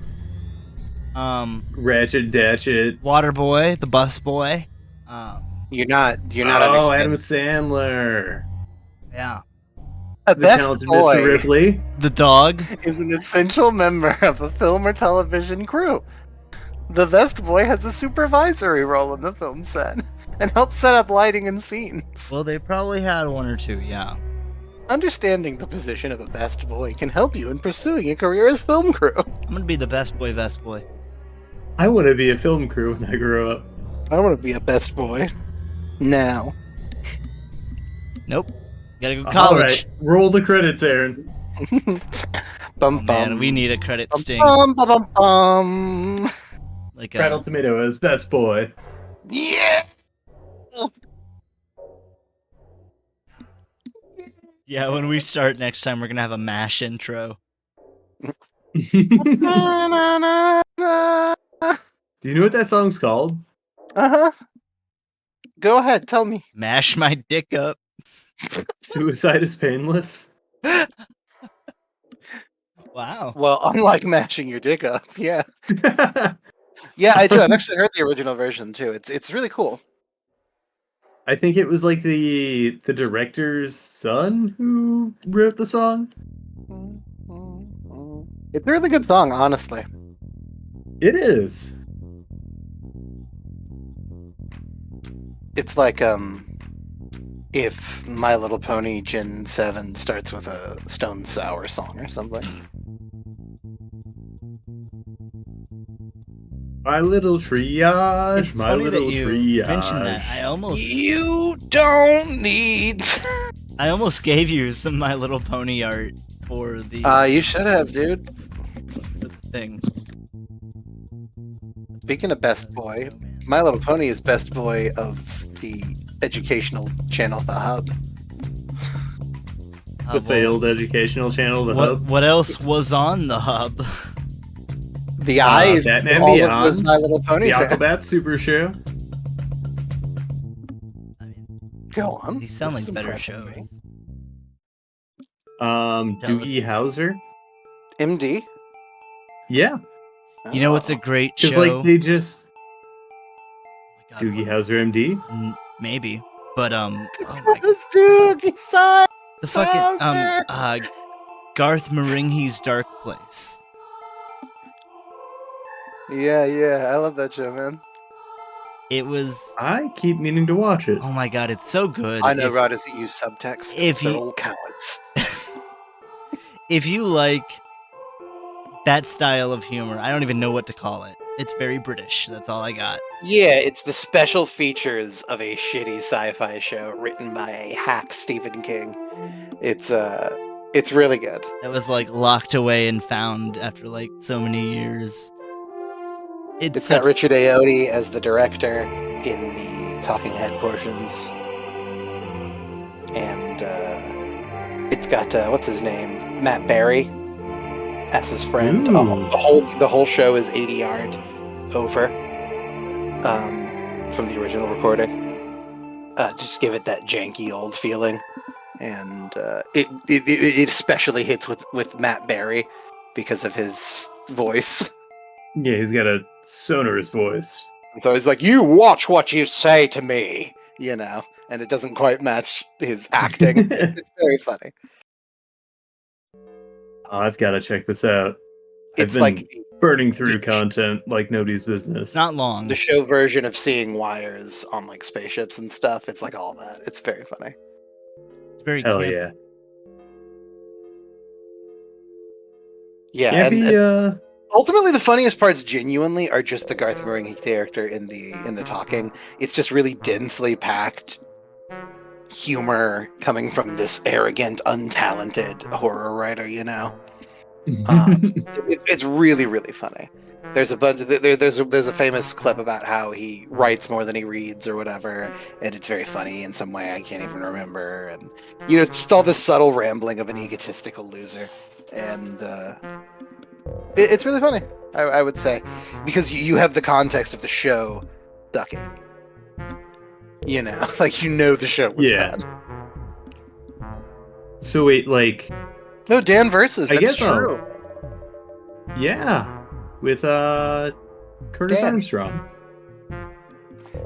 Ratchet Datchet. Water Boy. The Bus Boy. You're not Oh, understanding. Adam Sandler. Yeah. A The best talented boy Mr. Ripley. The dog. is an essential member of a film or television crew. The best boy has a supervisory role in the film set and helps set up lighting and scenes. Well, they probably had 1 or 2, yeah. Understanding the position of a best boy can help you in pursuing a career as film crew. I'm gonna be the best boy, best boy. I want to be a film crew when I grow up. I want to be a best boy. Now. Nope. Gotta go to All college. right, roll the credits, Aaron. Bum, Oh, man, bum. we need a credit Bum, sting. bum, bum, bum, bum. Like Prattle Tomato as best boy. Yeah! yeah, when we start next time, we're gonna have a MASH intro. Na, na, na, na. Do you know what that song's called? Uh-huh. Go ahead, tell me. Mash my dick up. Suicide is Painless. Wow. Well, unlike mashing your dick up, yeah. Yeah, I do. I've actually heard the original version too. It's really cool. I think it was like the director's son who wrote the song. It's a really good song, honestly. It is. It's like if My Little Pony Gen 7 starts with a Stone Sour song or something. My little triage, It's my funny that little you triage. mentioned that. You don't need. I almost gave you some My Little Pony art for the You should have, dude. thing. Speaking of Best Boy, My Little Pony is Best Boy of the educational channel, The Hub. The failed educational channel, The Hub. What else was on The Hub? The eyes of Batman all Beyond, of those My Little Pony the fans. Aquabat Super Show. I mean, Go on. these sound This like is better impressing shows. me. Doogie Howser. MD? Yeah, You know what's a great because show? like they just Oh my God, Doogie Howser MD. maybe, but oh my God. This Doogie son. The fucking Howser! Garth Marenghi's Dark Place. Yeah, I love that show, man. It was. I keep meaning to watch it. Oh my God, it's so good. I know If- writers that use subtext. if They're you- all cowards. If you like that style of humor, I don't even know what to call it. It's very British. That's all I got. Yeah, it's the special features of a shitty sci-fi show written by a hack Stephen King. It's really good. That was like locked away and found after like so many years. It's got Richard Ayoade as the director in the talking head portions, and it's got what's his name, Matt Berry, as his friend. The whole show is 80 yards over from the original recording. Just give it that janky old feeling, and it especially hits with Matt Berry because of his voice. Yeah, he's got a sonorous voice. And so he's like, "You watch what you say to me," you know, and it doesn't quite match his acting. It's very funny. I've got to check this out. It's I've been like burning through content like nobody's business. Not long. the show version of seeing wires on like spaceships and stuff. It's like all that. It's very funny. It's very Hell camp- yeah. Yeah, Yeah, and ultimately the funniest parts genuinely are just the Garth Marenghi character in the talking. It's just really densely packed humor coming from this arrogant, untalented horror writer, you know. It's really, really funny. There's a bunch. There's a famous clip about how he writes more than he reads or whatever, and it's very funny in some way I can't even remember. And you know, just all this subtle rambling of an egotistical loser, and it's really funny. I would say because you have the context of the show ducking. You know, like you know the show was bad. So wait, like No, Dan versus. I That's guess so. true. Yeah, with Curtis Dan. Armstrong.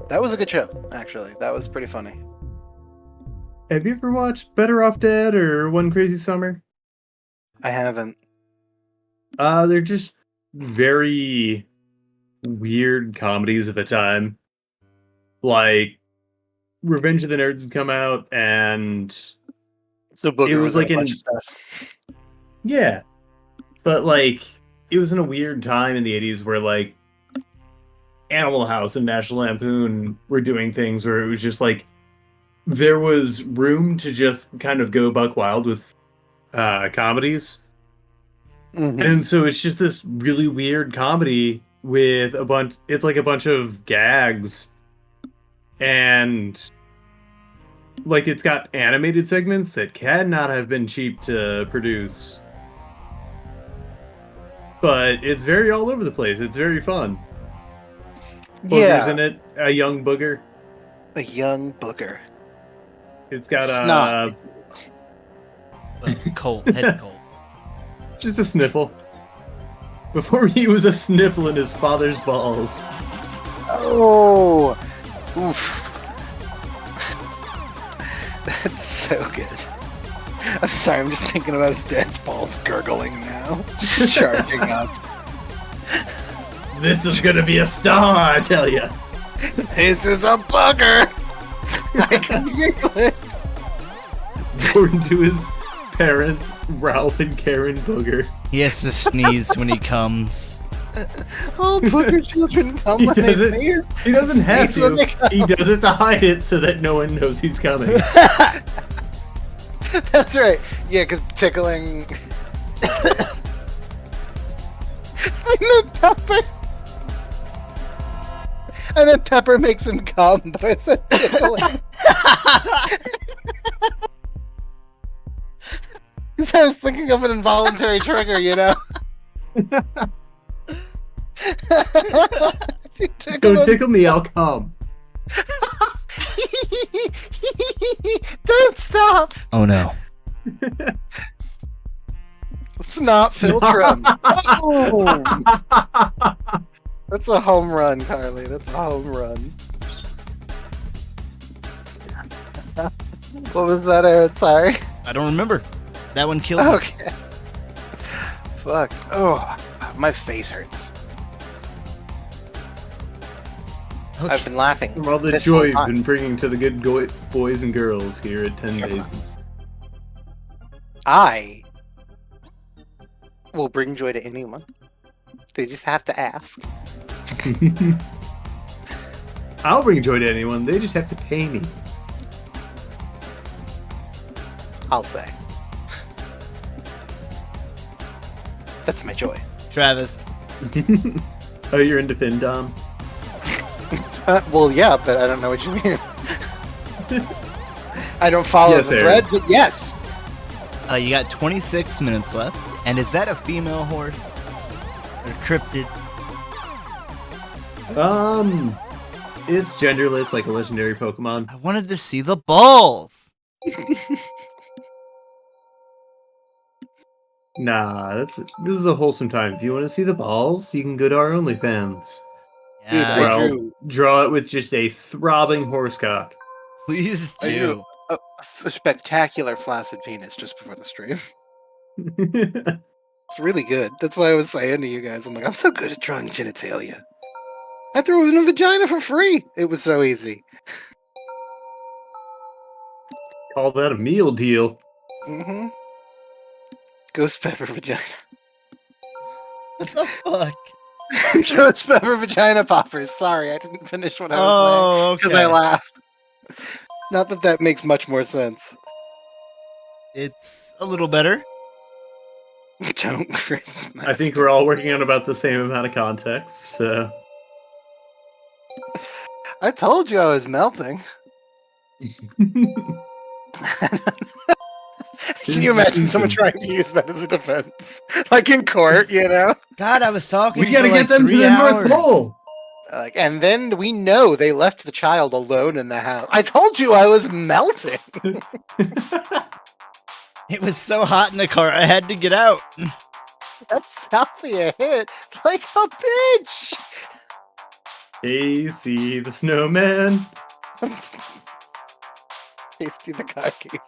That was a good show, actually. That was pretty funny. Have you ever watched Better Off Dead or One Crazy Summer? I haven't. They're just very weird comedies of the time. Like Revenge of the Nerds had come out, and So Booger it was in like a in bunch of stuff. yeah, but like it was in a weird time in the 80s where like Animal House and National Lampoon were doing things where it was just like there was room to just kind of go buck wild with comedies. Mm-hmm. And so it's just this really weird comedy with a bunch. It's like a bunch of gags, and like it's got animated segments that cannot have been cheap to produce. But it's very all over the place. It's very fun. Booger's in it, a young booger. A young booger. It's got Snot. Head cold. just a sniffle. Before he was a sniffle in his father's balls. Oh, oof. That's so good. I'm sorry, I'm just thinking about his dad's balls gurgling now, charging up. This is gonna be a star, I tell ya. This is a booger. I can feel it. Born to his parents, Ralph and Karen Booger. He has to sneeze when he comes. All booger children come He when they doesn't- sneeze. He doesn't have Sneeze when they to. come. He does it to hide it so that no one knows he's coming. That's right. Yeah, because tickling. I meant Pepper. I meant Pepper makes him come, but I said tickling. Because I was thinking of an involuntary trigger, you know? If you tickle Go him- tickle me, I'll come. Don't stop! Oh no. Snot filtrum. Oh. That's a home run, Carly. That's a home run. What was that, Aaron? Sorry. I don't remember. That one killed me. Okay. Fuck. Oh, my face hurts. Okay. I've been laughing. From all the this joy whole you've time. been bringing to the good boys and girls here at 10 Days. I will bring joy to anyone. They just have to ask. I'll bring joy to anyone, they just have to pay me. I'll say. That's my joy. Travis. Oh, you're into Findom? Well, yeah, but I don't know what you mean. I don't follow Yes, the Aaron. thread, but yes. You got 26 minutes left. And is that a female horse? Or cryptid? It's genderless like a legendary Pokemon. I wanted to see the balls. Nah, this is a wholesome time. If you want to see the balls, you can go to our OnlyFans. Dude, Yeah, I Well, drew draw it with just a throbbing horsecock. please I drew do. a spectacular flaccid penis just before the stream. It's really good. That's why I was saying to you guys, I'm like, I'm so good at drawing genitalia. I threw in a vagina for free. It was so easy. Call that a meal deal. Mm-hmm. Ghost pepper vagina. What the fuck? Ghost pepper vagina poppers. Sorry, I didn't finish what I was saying. Oh, okay. Because I laughed. Not that that makes much more sense. It's a little better. Don't, Chris. I think we're all working on about the same amount of context, so... I told you I was melting. Can you imagine someone trying to use that as a defense? Like in court, you know? God, I was talking We gotta for get like them to 3 the hours. North Pole! Like, and then we know they left the child alone in the house. I told you I was melting. It was so hot in the car, I had to get out. That's selfie a hit like a bitch. Hey, see the snowman? Tasty the car keys.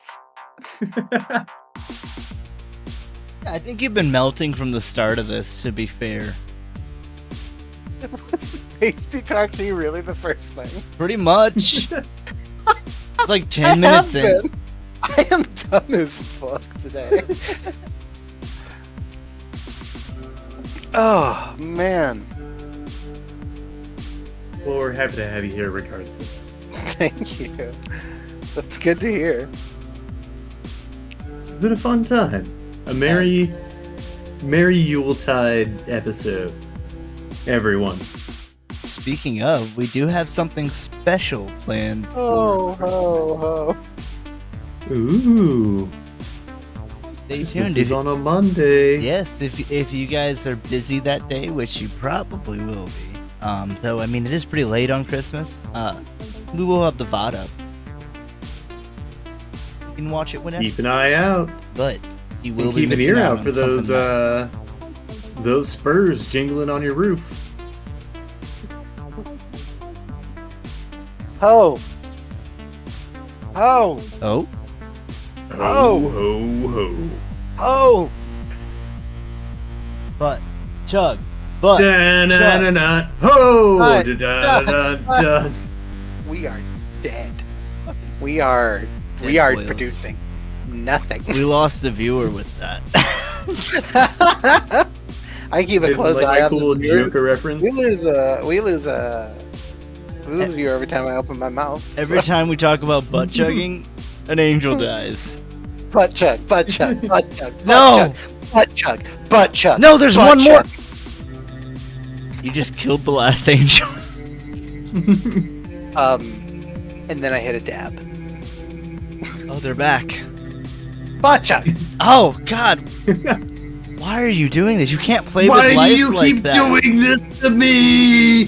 I think you've been melting from the start of this, to be fair. Was the pasty car key really the first thing? Pretty much. It's like 10 I minutes have in. been. I am dumb as fuck today. Oh, man. Well, we're happy to have you here regardless. Thank you. That's good to hear. It's been a fun time. A merry Yuletide episode. Everyone. Speaking of, we do have something special planned. Oh, ho, ho. Ooh. Stay This tuned. is on a Monday. Yes, if you guys are busy that day, which you probably will be. Though I mean it is pretty late on Christmas. We will have the VOD up. You can watch it whenever. Keep an eye out. But you will And be keep an missing ear out out on for those spurs jingling on your roof. Ho. Ho. Oh, Oh. Ho ho. Ho. but chug, but Da na chug. na na. Ho. But- Da da da da. We are dead. We are Dead boils. producing nothing. We lost a viewer with that. I keep a It's close like eye a on cool the viewers. Joker reference. We lose a viewer every time I open my mouth. Every time we talk about butt chugging, an angel dies. Butt chug, butt chug, butt chug. No! Butt chug, butt chug. No, there's butt one more! chug. You just killed the last angel. And then I hit a dab. Oh, they're back. Butt chug. Oh, God. Why are you doing this? You can't play with life Why do you like keep that. doing this to me?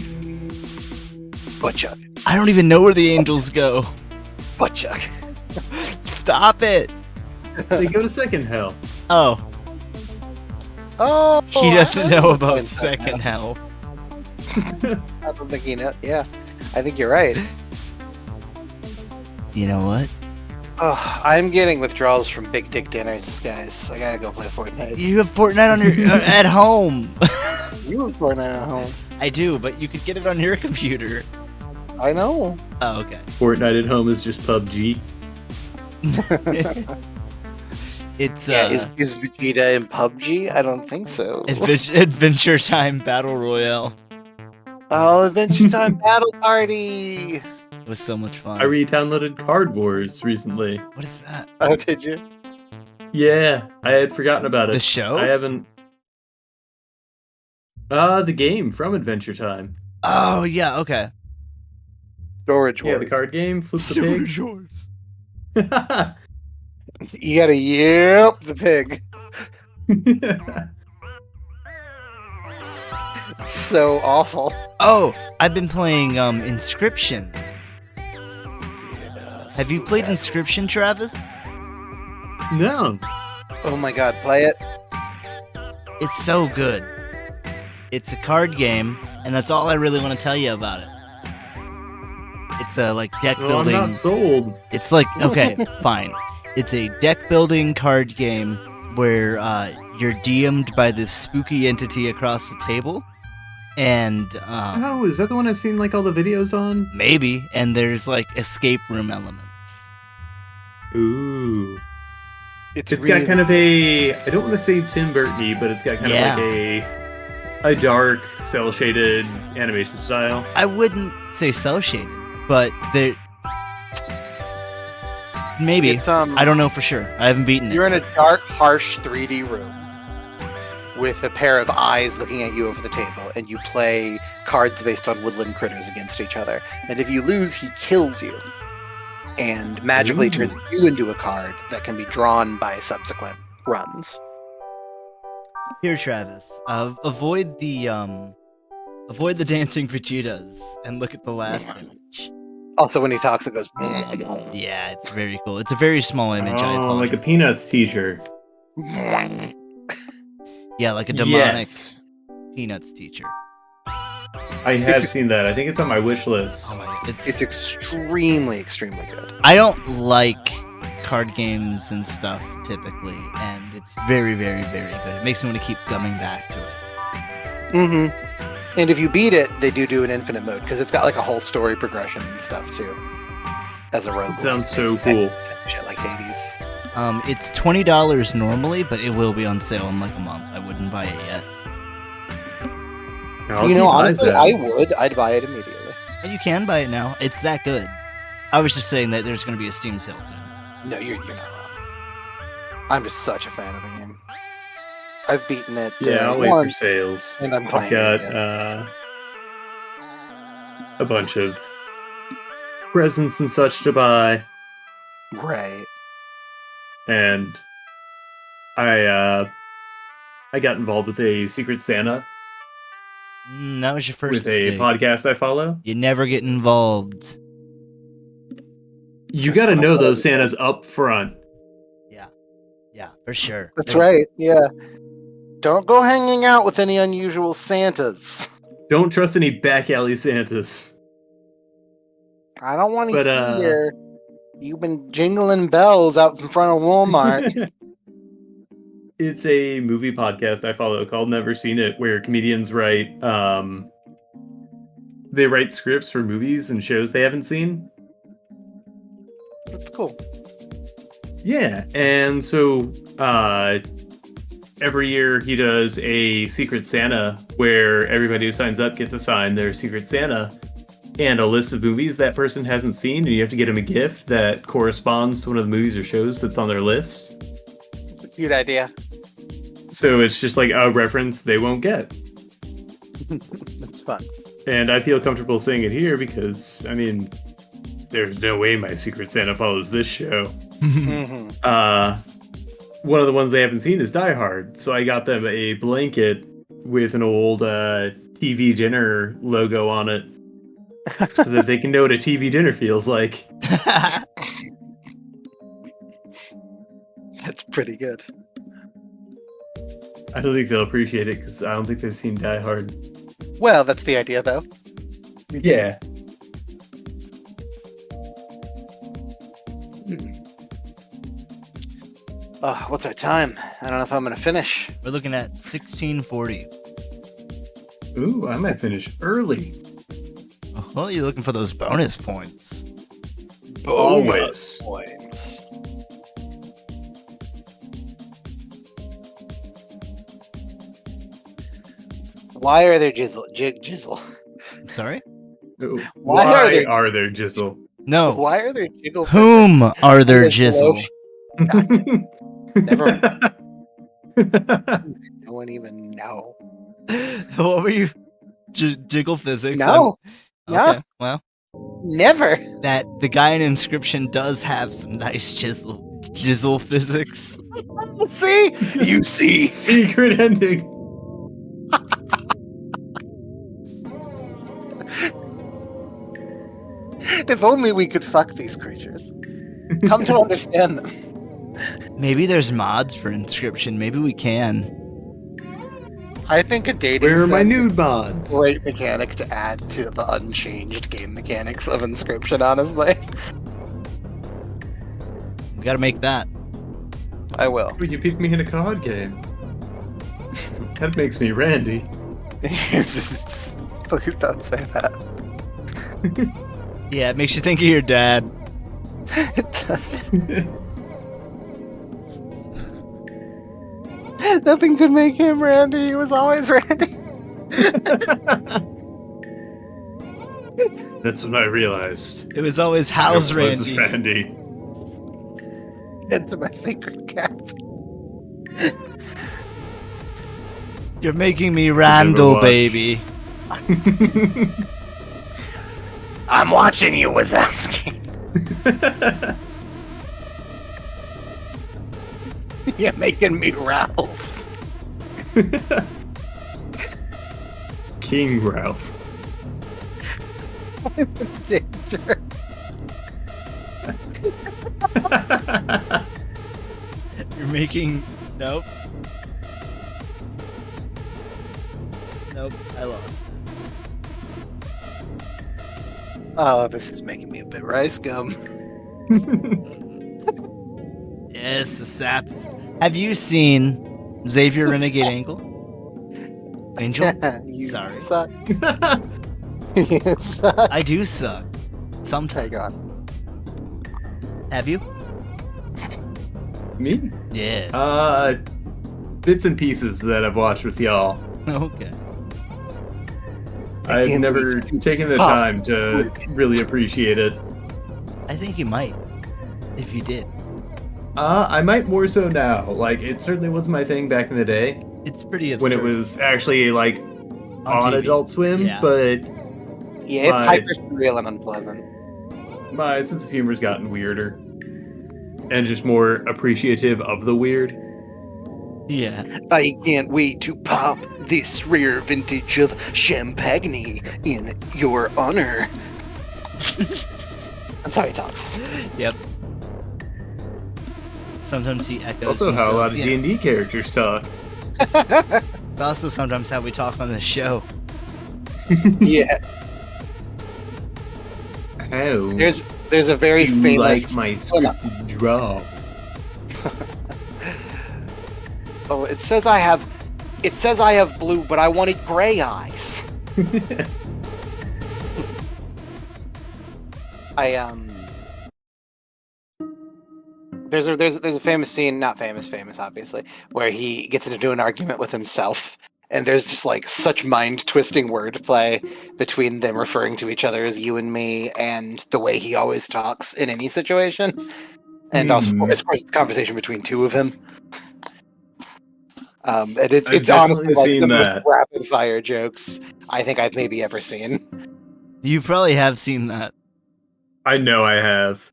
Butt chug. I don't even know where the angels go. Butt chug. Stop it. They go to second hell. Oh, Oh, he doesn't I know don't about think second hell. I don't think he knows. Yeah, I think you're right. You know what? Oh, I'm getting withdrawals from big dick dinners, guys. I gotta go play Fortnite. You have Fortnite on your at home. You have Fortnite at home. I do, but you could get it on your computer. I know. Oh, okay. Fortnite at home is just PUBG. It's Yeah, is Vegeta in PUBG? I don't think so. Adventure Time Battle Royale. Oh, Adventure Time Battle Party! It was so much fun. I re-downloaded Card Wars recently. What is that? Oh, did you? Yeah, I had forgotten about it. The show? I haven't. The game from Adventure Time. Oh yeah, okay. Storage Wars. Yeah, the card game. Flip the pig. Yours. You gotta yep the pig. It's so awful. Oh, I've been playing Inscription. Have you played Inscription, Travis? No. Oh my god, play it. It's so good. It's a card game, and that's all I really want to tell you about it. It's a like deck Well, I'm building. not sold. It's like okay, fine. It's a deck building card game where you're DM'd by this spooky entity across the table, and Oh, is that the one I've seen like all the videos on? maybe, and there's like escape room elements. Ooh. It's It's really got kind of a, I don't want to say Tim Burton-y, but it's got kind Yeah. of like a dark, cel-shaded animation style. I wouldn't say cel shaded, but there maybe. It's, I don't know for sure. I haven't beaten You're it. in a dark, harsh 3D room with a pair of eyes looking at you over the table, and you play cards based on woodland critters against each other. And if you lose, he kills you and magically Ooh. turns you into a card that can be drawn by subsequent runs. Here, Travis. Avoid the dancing Vegetas and look at the last image. Also, when he talks, it goes. Yeah, it's very cool. It's a very small image. I Oh, apologize. like a Peanuts t-shirt. Yeah, like a demonic Yes. Peanuts teacher. I have It's- seen that. I think it's on my wish list. Oh my god. It's extremely, extremely good. I don't like card games and stuff typically, and it's very, very, very good. It makes me want to keep coming back to it. Mm-hmm. And if you beat it, they do an infinite mode because it's got like a whole story progression and stuff too. As a rogue. It sounds so cool. Finish it like Hades. It's $20 normally, but it will be on sale in like a month. I wouldn't buy it yet. I'll You know, keep eyes honestly, out. I would. I'd buy it immediately. And you can buy it now. It's that good. I was just saying that there's going to be a Steam sale soon. No, you're not wrong. I'm just such a fan of the game. I've beaten it Yeah, I'll wait for once, sales. and I'm I've playing got it again. a bunch of presents and such to buy, Right. and I got involved with a Secret Santa That was your first with a mistake. podcast I follow. You never get involved. You Just got to know follow those it. Santas up front. Yeah, for sure. That's right. Yeah. Don't go hanging out with any unusual Santas. Don't trust any back alley Santas. I don't want But, to hear you've been jingling bells out in front of Walmart. It's a movie podcast I follow called Never Seen It, where comedians write they write scripts for movies and shows they haven't seen. That's cool. Yeah, and so every year he does a Secret Santa where everybody who signs up gets assigned their Secret Santa and a list of movies that person hasn't seen, and you have to get them a gift that corresponds to one of the movies or shows that's on their list. It's a cute idea. So it's just like a reference they won't get. That's fun. And I feel comfortable saying it here because, I mean, there's no way my Secret Santa follows this show. One of the ones they haven't seen is Die Hard, so I got them a blanket with an old TV dinner logo on it so that they can know what a TV dinner feels like. That's pretty good. I don't think they'll appreciate it because I don't think they've seen Die Hard. Well, that's the idea, though. Yeah. What's our time? I don't know if I'm going to finish. We're looking at 1640. Ooh, I might finish early. Oh, you're looking for those bonus points. Always. Points. Why are there jizzle? Sorry? Ooh, Why are there- jizzle? No. Why are there jiggle? Whom physics are there in this jizzle? loaf? Never. No one even know. What were you? Jiggle physics? No. No. Okay, well, Never. that the guy in Inscription does have some nice jizzle physics. See? You see. Secret ending. If only we could fuck these creatures. Come to understand them. Maybe there's mods for Inscription. Maybe we can. I think a dating Where are my sim is nude mods? a great mechanic to add to the unchanged game mechanics of Inscription, honestly. We gotta make that. I will. Ooh, you picked me in a card game. That makes me Randy. Please don't say that. Yeah, it makes you think of your dad. It does. Nothing could make him Randy. He was always Randy. That's when I realized. It was always House It was Randy. Randy. Into my secret cap. You're making me Randall, Overwatch. baby. I'm watching you, Wazowski. You're making me Ralph. King Ralph. I'm in danger. You're making. Nope. Nope, I lost. Oh, this is making me a bit rice gum. Yes, the sap is. Have you seen Xavier Renegade Angel? You Sorry. suck. You suck. I do suck. Sometimes. Hang on. Have you? Me? Yeah. Bits and pieces that I've watched with y'all. Okay. I've can't never wait to taken the pop. time to really appreciate it. I think you might. If you did. I might more so now. Like, it certainly wasn't my thing back in the day It's pretty absurd. when it was actually like on TV. Adult Swim, Yeah. but Yeah, it's My- hyper surreal and unpleasant. my sense of humor's gotten weirder and just more appreciative of the weird. Yeah. I can't wait to pop this rare vintage of champagne in your honor. That's how he talks. Yep. Sometimes he echoes. Also, how a lot of himself. D&D characters talk. It's also sometimes how we talk on the show. Yeah. How There's a very do you famous. like my Hold on. scripted draw? Oh, it says I have. It says I have blue, but I wanted gray eyes. I There's a famous scene, not famous, obviously, where he gets into an argument with himself, and there's just like such mind-twisting wordplay between them referring to each other as you and me, and the way he always talks in any situation, and also, of course, the conversation between two of him. And I've it's honestly definitely like the seen most that. rapid-fire jokes I think I've maybe ever seen. You probably have seen that. I know I have.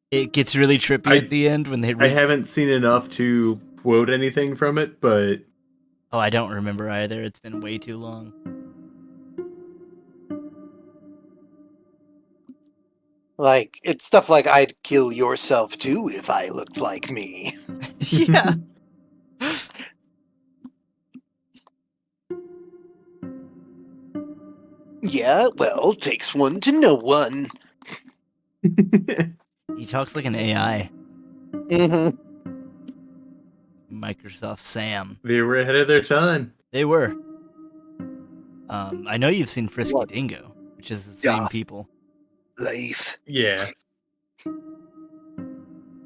It gets really trippy at the end when they I haven't seen enough to quote anything from it, but Oh, I don't remember either. It's been way too long. Like, it's stuff like, I'd kill yourself too if I looked like me. Yeah. Yeah, well, takes one to know one. He talks like an AI. Mm-hmm. Microsoft Sam. they were ahead of their time. They were. I know you've seen Frisky What? Dingo, which is the same Yeah. people. Life. Yeah.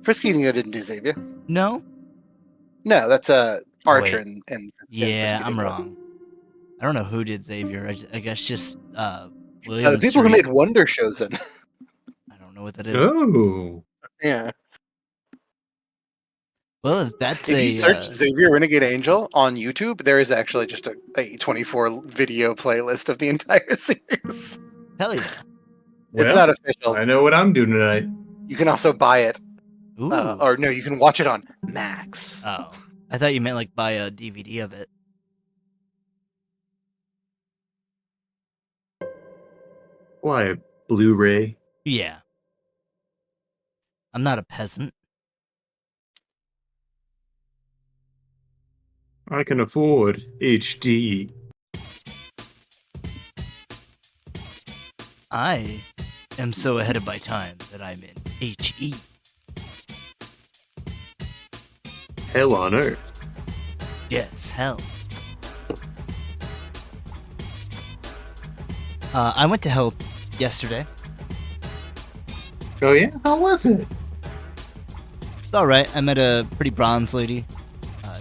Frisky Dingo didn't do Xavier. No? No, that's Archer wait. and Yeah, Frisky I'm Dingo. wrong. I don't know who did Xavier. I guess just William. The people who Street. made Wonder Chosen. I don't know what that is. Oh. Yeah. Well, that's If you search Xavier Renegade Angel on YouTube, there is actually just a 24 video playlist of the entire series. hell yeah. It's Well, not official. I know what I'm doing tonight. You can also buy it. Ooh. Or no, you can watch it on Max. Oh, I thought you meant like buy a DVD of it. Why, Blu-ray? Yeah. I'm not a peasant. I can afford HD. I am so ahead of my time that I'm in HE. Hell on earth. Yes, hell. I went to hell yesterday. Oh yeah? How was it? It's alright. I met a pretty bronze lady.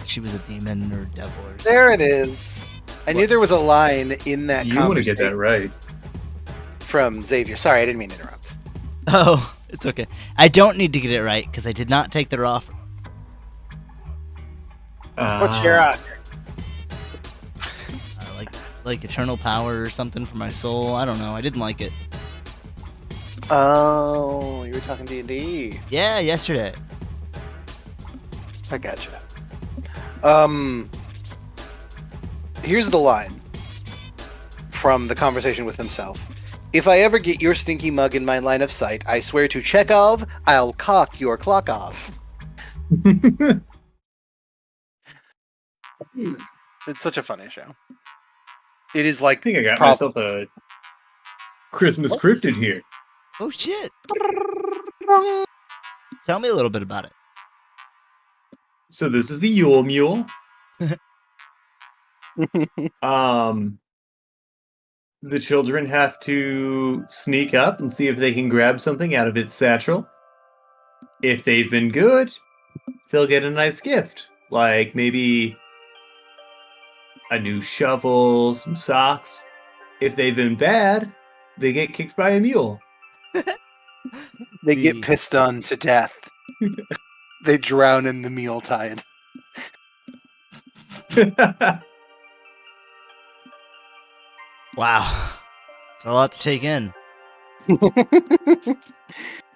She was a demon or devil or something. There it is. I knew there was a line in that You want to get conversation that right. from Xavier. Sorry, I didn't mean to interrupt. Oh, it's okay. I don't need to get it right because I did not take their offer. What's your Like eternal power or something for my soul. I don't know. I didn't like it. Oh, you were talking D&D. Yeah, yesterday. I gotcha. Here's the line from the conversation with himself. If I ever get your stinky mug in my line of sight, I swear to Chekhov, I'll cock your clock off. It's such a funny show. It is like I think I got prob- myself a Christmas cryptid here. Oh shit! Tell me a little bit about it. So this is the Yule Mule. The children have to sneak up and see if they can grab something out of its satchel. If they've been good, they'll get a nice gift, like maybe a new shovel, some socks. If they've been bad, they get kicked by a mule. They get pissed on to death. They drown in the mule tide. Wow, it's a lot to take in.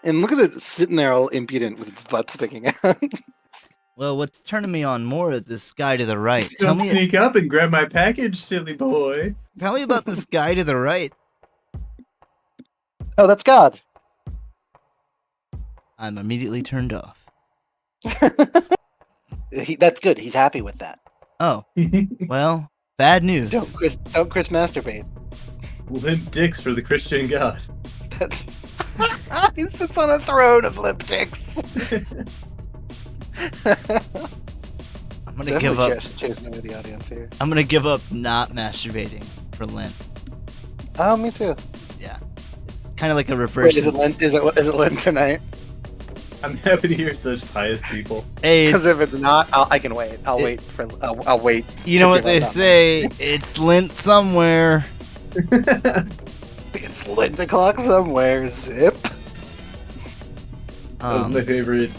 And look at it sitting there all impudent with its butt sticking out. Well, what's turning me on more is this guy to the right. Don't sneak up and grab my package, silly boy. Tell me about this guy to the right. Oh, that's God. I'm immediately turned off. That's good. He's happy with that. Oh, well, bad news. Don't Chris masturbate. Limp dicks for the Christian God. That's he sits on a throne of lip dicks. I'm gonna give up. Chasing away the audience here. I'm gonna give up not masturbating for Lent. Oh, me too. Yeah, it's kind of like a reverse. Wait, is it Lent? Is it Lent tonight? I'm happy to hear such pious people. Hey, Because if it's not, I can wait. I'll wait. you to know what give they up on say? It's lint somewhere. It's Lint o'clock somewhere. Zip. That was my favorite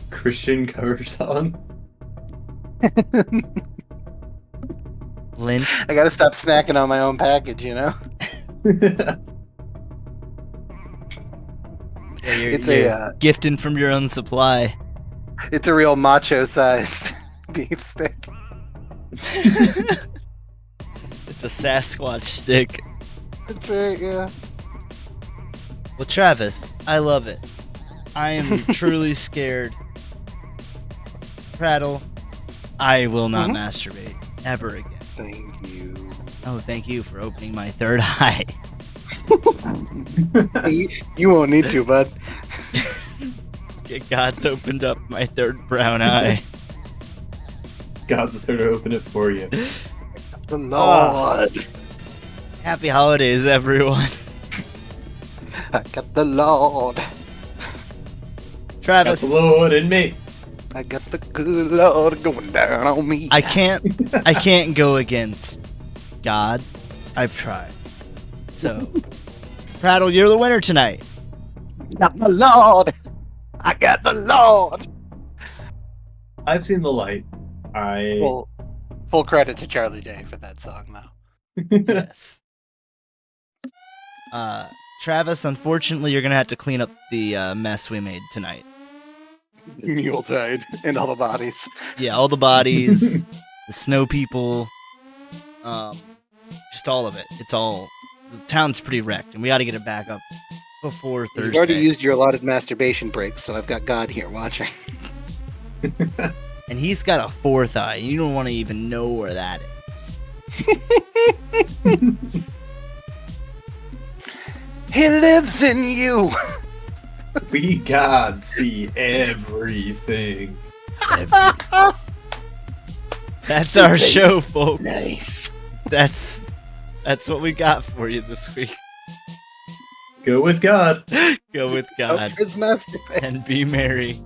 Christian cover song. Lint. I gotta stop snacking on my own package, you know? Yeah, It's you're gifting from your own supply. It's a real macho-sized beef stick. It's a Sasquatch stick. That's right, yeah. Well, Travis, I love it. I am truly scared. Prattle, I will not masturbate ever again. Thank you. Oh, thank you for opening my third eye. You won't need to, bud. God's opened up my third brown eye. God's there to open it for you. The Lord. Happy holidays, everyone. I got the Lord. Got Travis, the Lord in me. I got the good Lord going down on me. I can't go against God. I've tried. So, Prattle, you're the winner tonight. I got the Lord. I got the Lord. I've seen the light. Full credit to Charlie Day for that song, though. Yes. Travis, unfortunately, you're gonna have to clean up the mess we made tonight. Yuletide and all the bodies. Yeah, all the bodies, the snow people, just all of it. It's all, the town's pretty wrecked, and we got to get it back up before Thursday. You've already used your allotted masturbation breaks, so I've got God here watching. And he's got a fourth eye. You don't want to even know where that is. He lives in you. We God see everything. That's our show, folks. Nice. That's what we got for you this week. Go with God. Go with God His masturbation. and be merry.